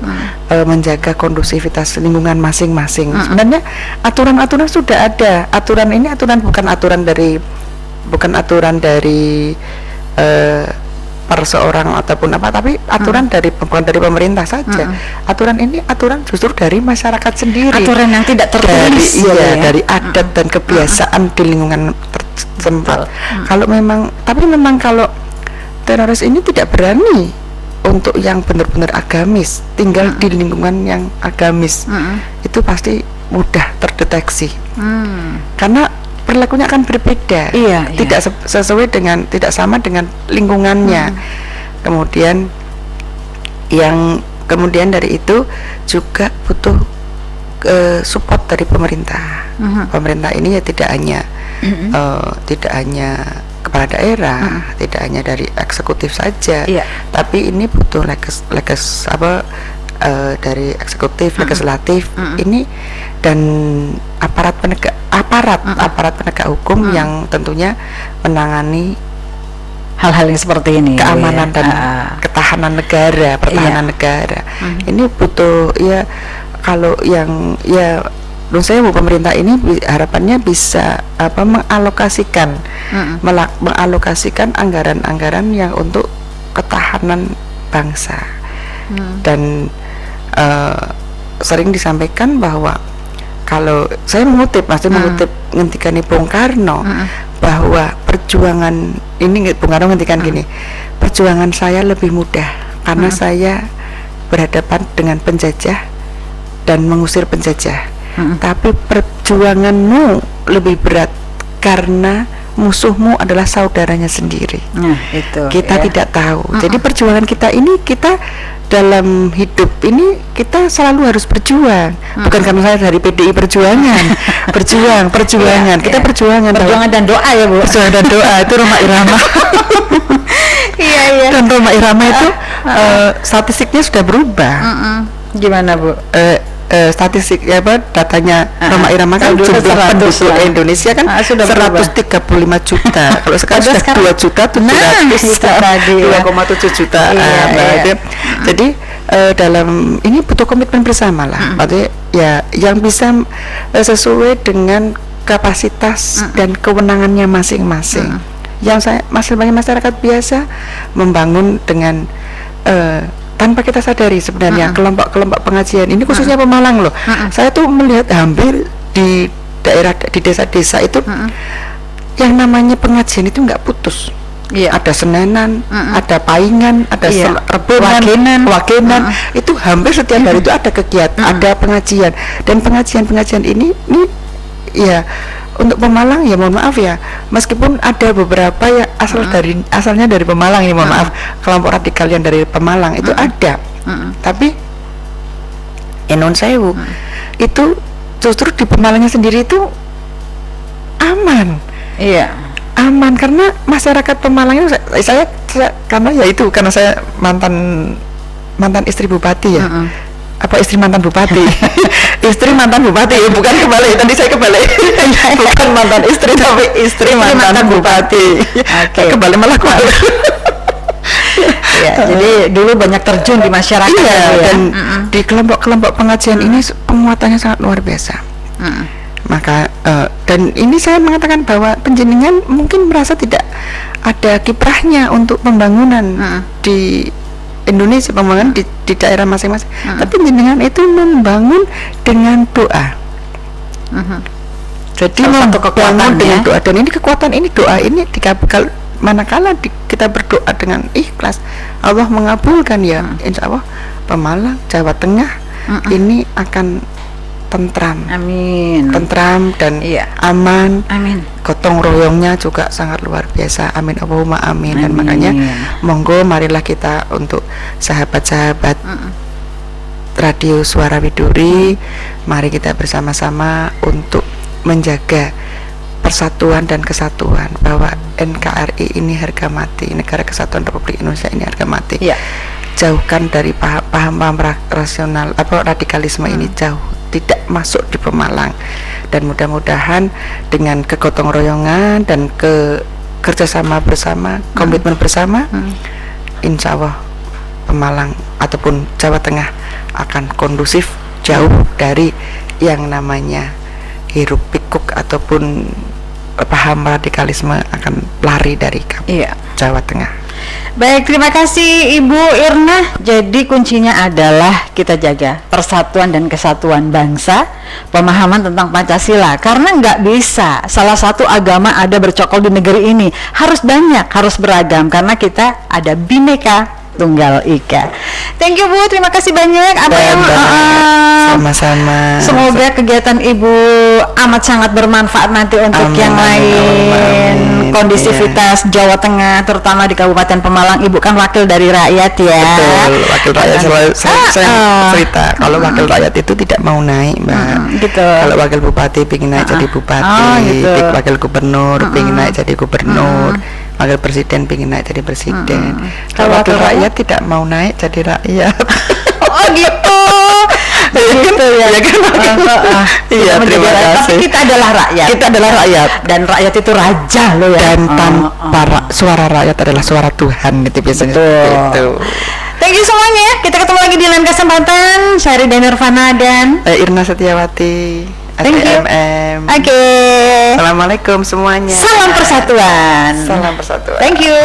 menjaga kondusivitas lingkungan masing-masing. Sebenarnya aturan-aturan sudah ada. Aturan ini bukan aturan dari perseorang ataupun apa, tapi aturan bukan dari pemerintah saja. Aturan ini justru dari masyarakat sendiri. Aturan yang tidak tertulis. Dari adat dan kebiasaan di lingkungan tempat. Tapi memang kalau teroris ini tidak berani untuk yang benar-benar agamis, tinggal di lingkungan yang agamis, itu pasti mudah terdeteksi. Karena perilakunya akan berbeda, tidak sesuai dengan, tidak sama dengan lingkungannya. Kemudian dari itu juga butuh support dari pemerintah. Pemerintah ini ya tidak hanya kepala daerah, tidak hanya dari eksekutif saja, tapi ini butuh dari eksekutif, legislatif ini dan aparat penegak hukum yang tentunya menangani hal-hal yang seperti ini, keamanan dan ketahanan negara, pertahanan negara. Ini butuh ya, kalau yang ya menurut saya pemerintah ini harapannya bisa mengalokasikan anggaran-anggaran yang untuk ketahanan bangsa. Dan sering disampaikan bahwa kalau saya mengutip ngentikane Bung Karno bahwa perjuangan ini, Bung Karno ngendikan gini, perjuangan saya lebih mudah karena saya berhadapan dengan penjajah dan mengusir penjajah, tapi perjuanganmu lebih berat karena musuhmu adalah saudaranya sendiri. Itu kita tidak tahu. Jadi perjuangan kita ini, kita dalam hidup ini kita selalu harus berjuang. Bukan karena saya dari PDI Perjuangan, perjuangan. Kita perjuangan dan doa ya Bu. Perjuangan dan doa itu Roma Irama. Iya. Dan Roma Irama itu statistiknya sudah berubah. Gimana Bu? Statistik datanya Roma Irama kan jumlah penduduk Indonesia kan 135 juta. Kalau sekarang sudah 2 juta 2,7 juta. Jadi dalam ini butuh komitmen bersama lah. Artinya ya yang bisa sesuai dengan kapasitas dan kewenangannya masing-masing. Yang saya sebagai masyarakat biasa membangun dengan tanpa kita sadari sebenarnya kelompok-kelompok pengajian ini khususnya Pemalang loh. Saya tuh melihat hampir di daerah, di desa-desa itu yang namanya pengajian itu nggak putus. Ada Senenan, ada Paingan, ada Rebonan, Wagenan, itu hampir setiap hari itu ada kegiatan, ada pengajian. Dan pengajian ini ya untuk Pemalang ya mohon maaf ya, meskipun ada beberapa yang asalnya dari Pemalang ini mohon maaf, kelompok radikal yang dari Pemalang itu ada, tapi non sewu itu justru di Pemalangnya sendiri itu aman. Aman karena masyarakat Pemalang itu saya karena saya mantan istri bupati ya. Istri mantan bupati istri mantan bupati bukan kebalik, tadi saya kebalik bukan mantan istri tapi istri mantan bupati. Kebalik malah kebalik. Jadi dulu banyak terjun di masyarakat dan di kelompok-kelompok pengajian ini penguatannya sangat luar biasa. Maka dan ini saya mengatakan bahwa penjenengan mungkin merasa tidak ada kiprahnya untuk pembangunan di Indonesia, pembangunan di daerah masing-masing, tapi jenengan itu membangun dengan doa. Jadi membangun dengan doa, dan ini kekuatan ini doa ini dikabulkan manakala kita berdoa dengan ikhlas, Allah mengabulkan ya. Insya Allah Pemalang, Jawa Tengah ini akan tentram, tentram dan aman. Gotong royongnya juga sangat luar biasa. Amin Allahumma amin. Dan makanya monggo marilah kita untuk sahabat-sahabat Radio Suara Widuri, mari kita bersama-sama untuk menjaga persatuan dan kesatuan, bahwa NKRI ini harga mati, Negara Kesatuan Republik Indonesia ini harga mati. Jauhkan dari paham-paham rasional radikalisme ini, jauh, tidak masuk di Pemalang. Dan mudah-mudahan dengan kegotong royongan dan kerjasama bersama, komitmen bersama, insya Allah Pemalang ataupun Jawa Tengah akan kondusif, jauh dari yang namanya hiruk pikuk ataupun paham radikalisme akan lari dari Jawa Tengah. Baik, terima kasih Ibu Irna. Jadi kuncinya adalah kita jaga persatuan dan kesatuan bangsa, pemahaman tentang Pancasila. Karena nggak bisa salah satu agama ada bercokol di negeri ini. Harus banyak, harus beragam. Karena kita ada Bhinneka Tunggal Ika. Thank you Bu, terima kasih banyak. Apa yang sama-sama. Semoga kegiatan Ibu amat sangat bermanfaat nanti untuk yang lain. Kondisivitas Jawa Tengah, terutama di Kabupaten Pemalang. Ibu kan wakil dari rakyat ya. Betul, wakil rakyat selalu saya cerita kalau wakil rakyat itu tidak mau naik, Mbak. Gitu. Kalau wakil bupati ingin naik jadi bupati, gitu. wakil gubernur ingin naik jadi gubernur, wakil presiden ingin naik jadi presiden. Kalau wakil rakyat tidak mau naik jadi rakyat. Oh gitu. Gitu ya. Iya, terima kasih. Tapi kita adalah rakyat. Kita adalah rakyat. Dan rakyat itu raja loh ya. Dan tanpa suara rakyat adalah suara Tuhan gitu biasanya. Gitu. Thank you semuanya ya. Kita ketemu lagi di lain kesempatan. Syahri Nirvana dan Irna Setiawati. Thank you. Oke. Assalamualaikum semuanya. Salam persatuan. Salam persatuan. Thank you.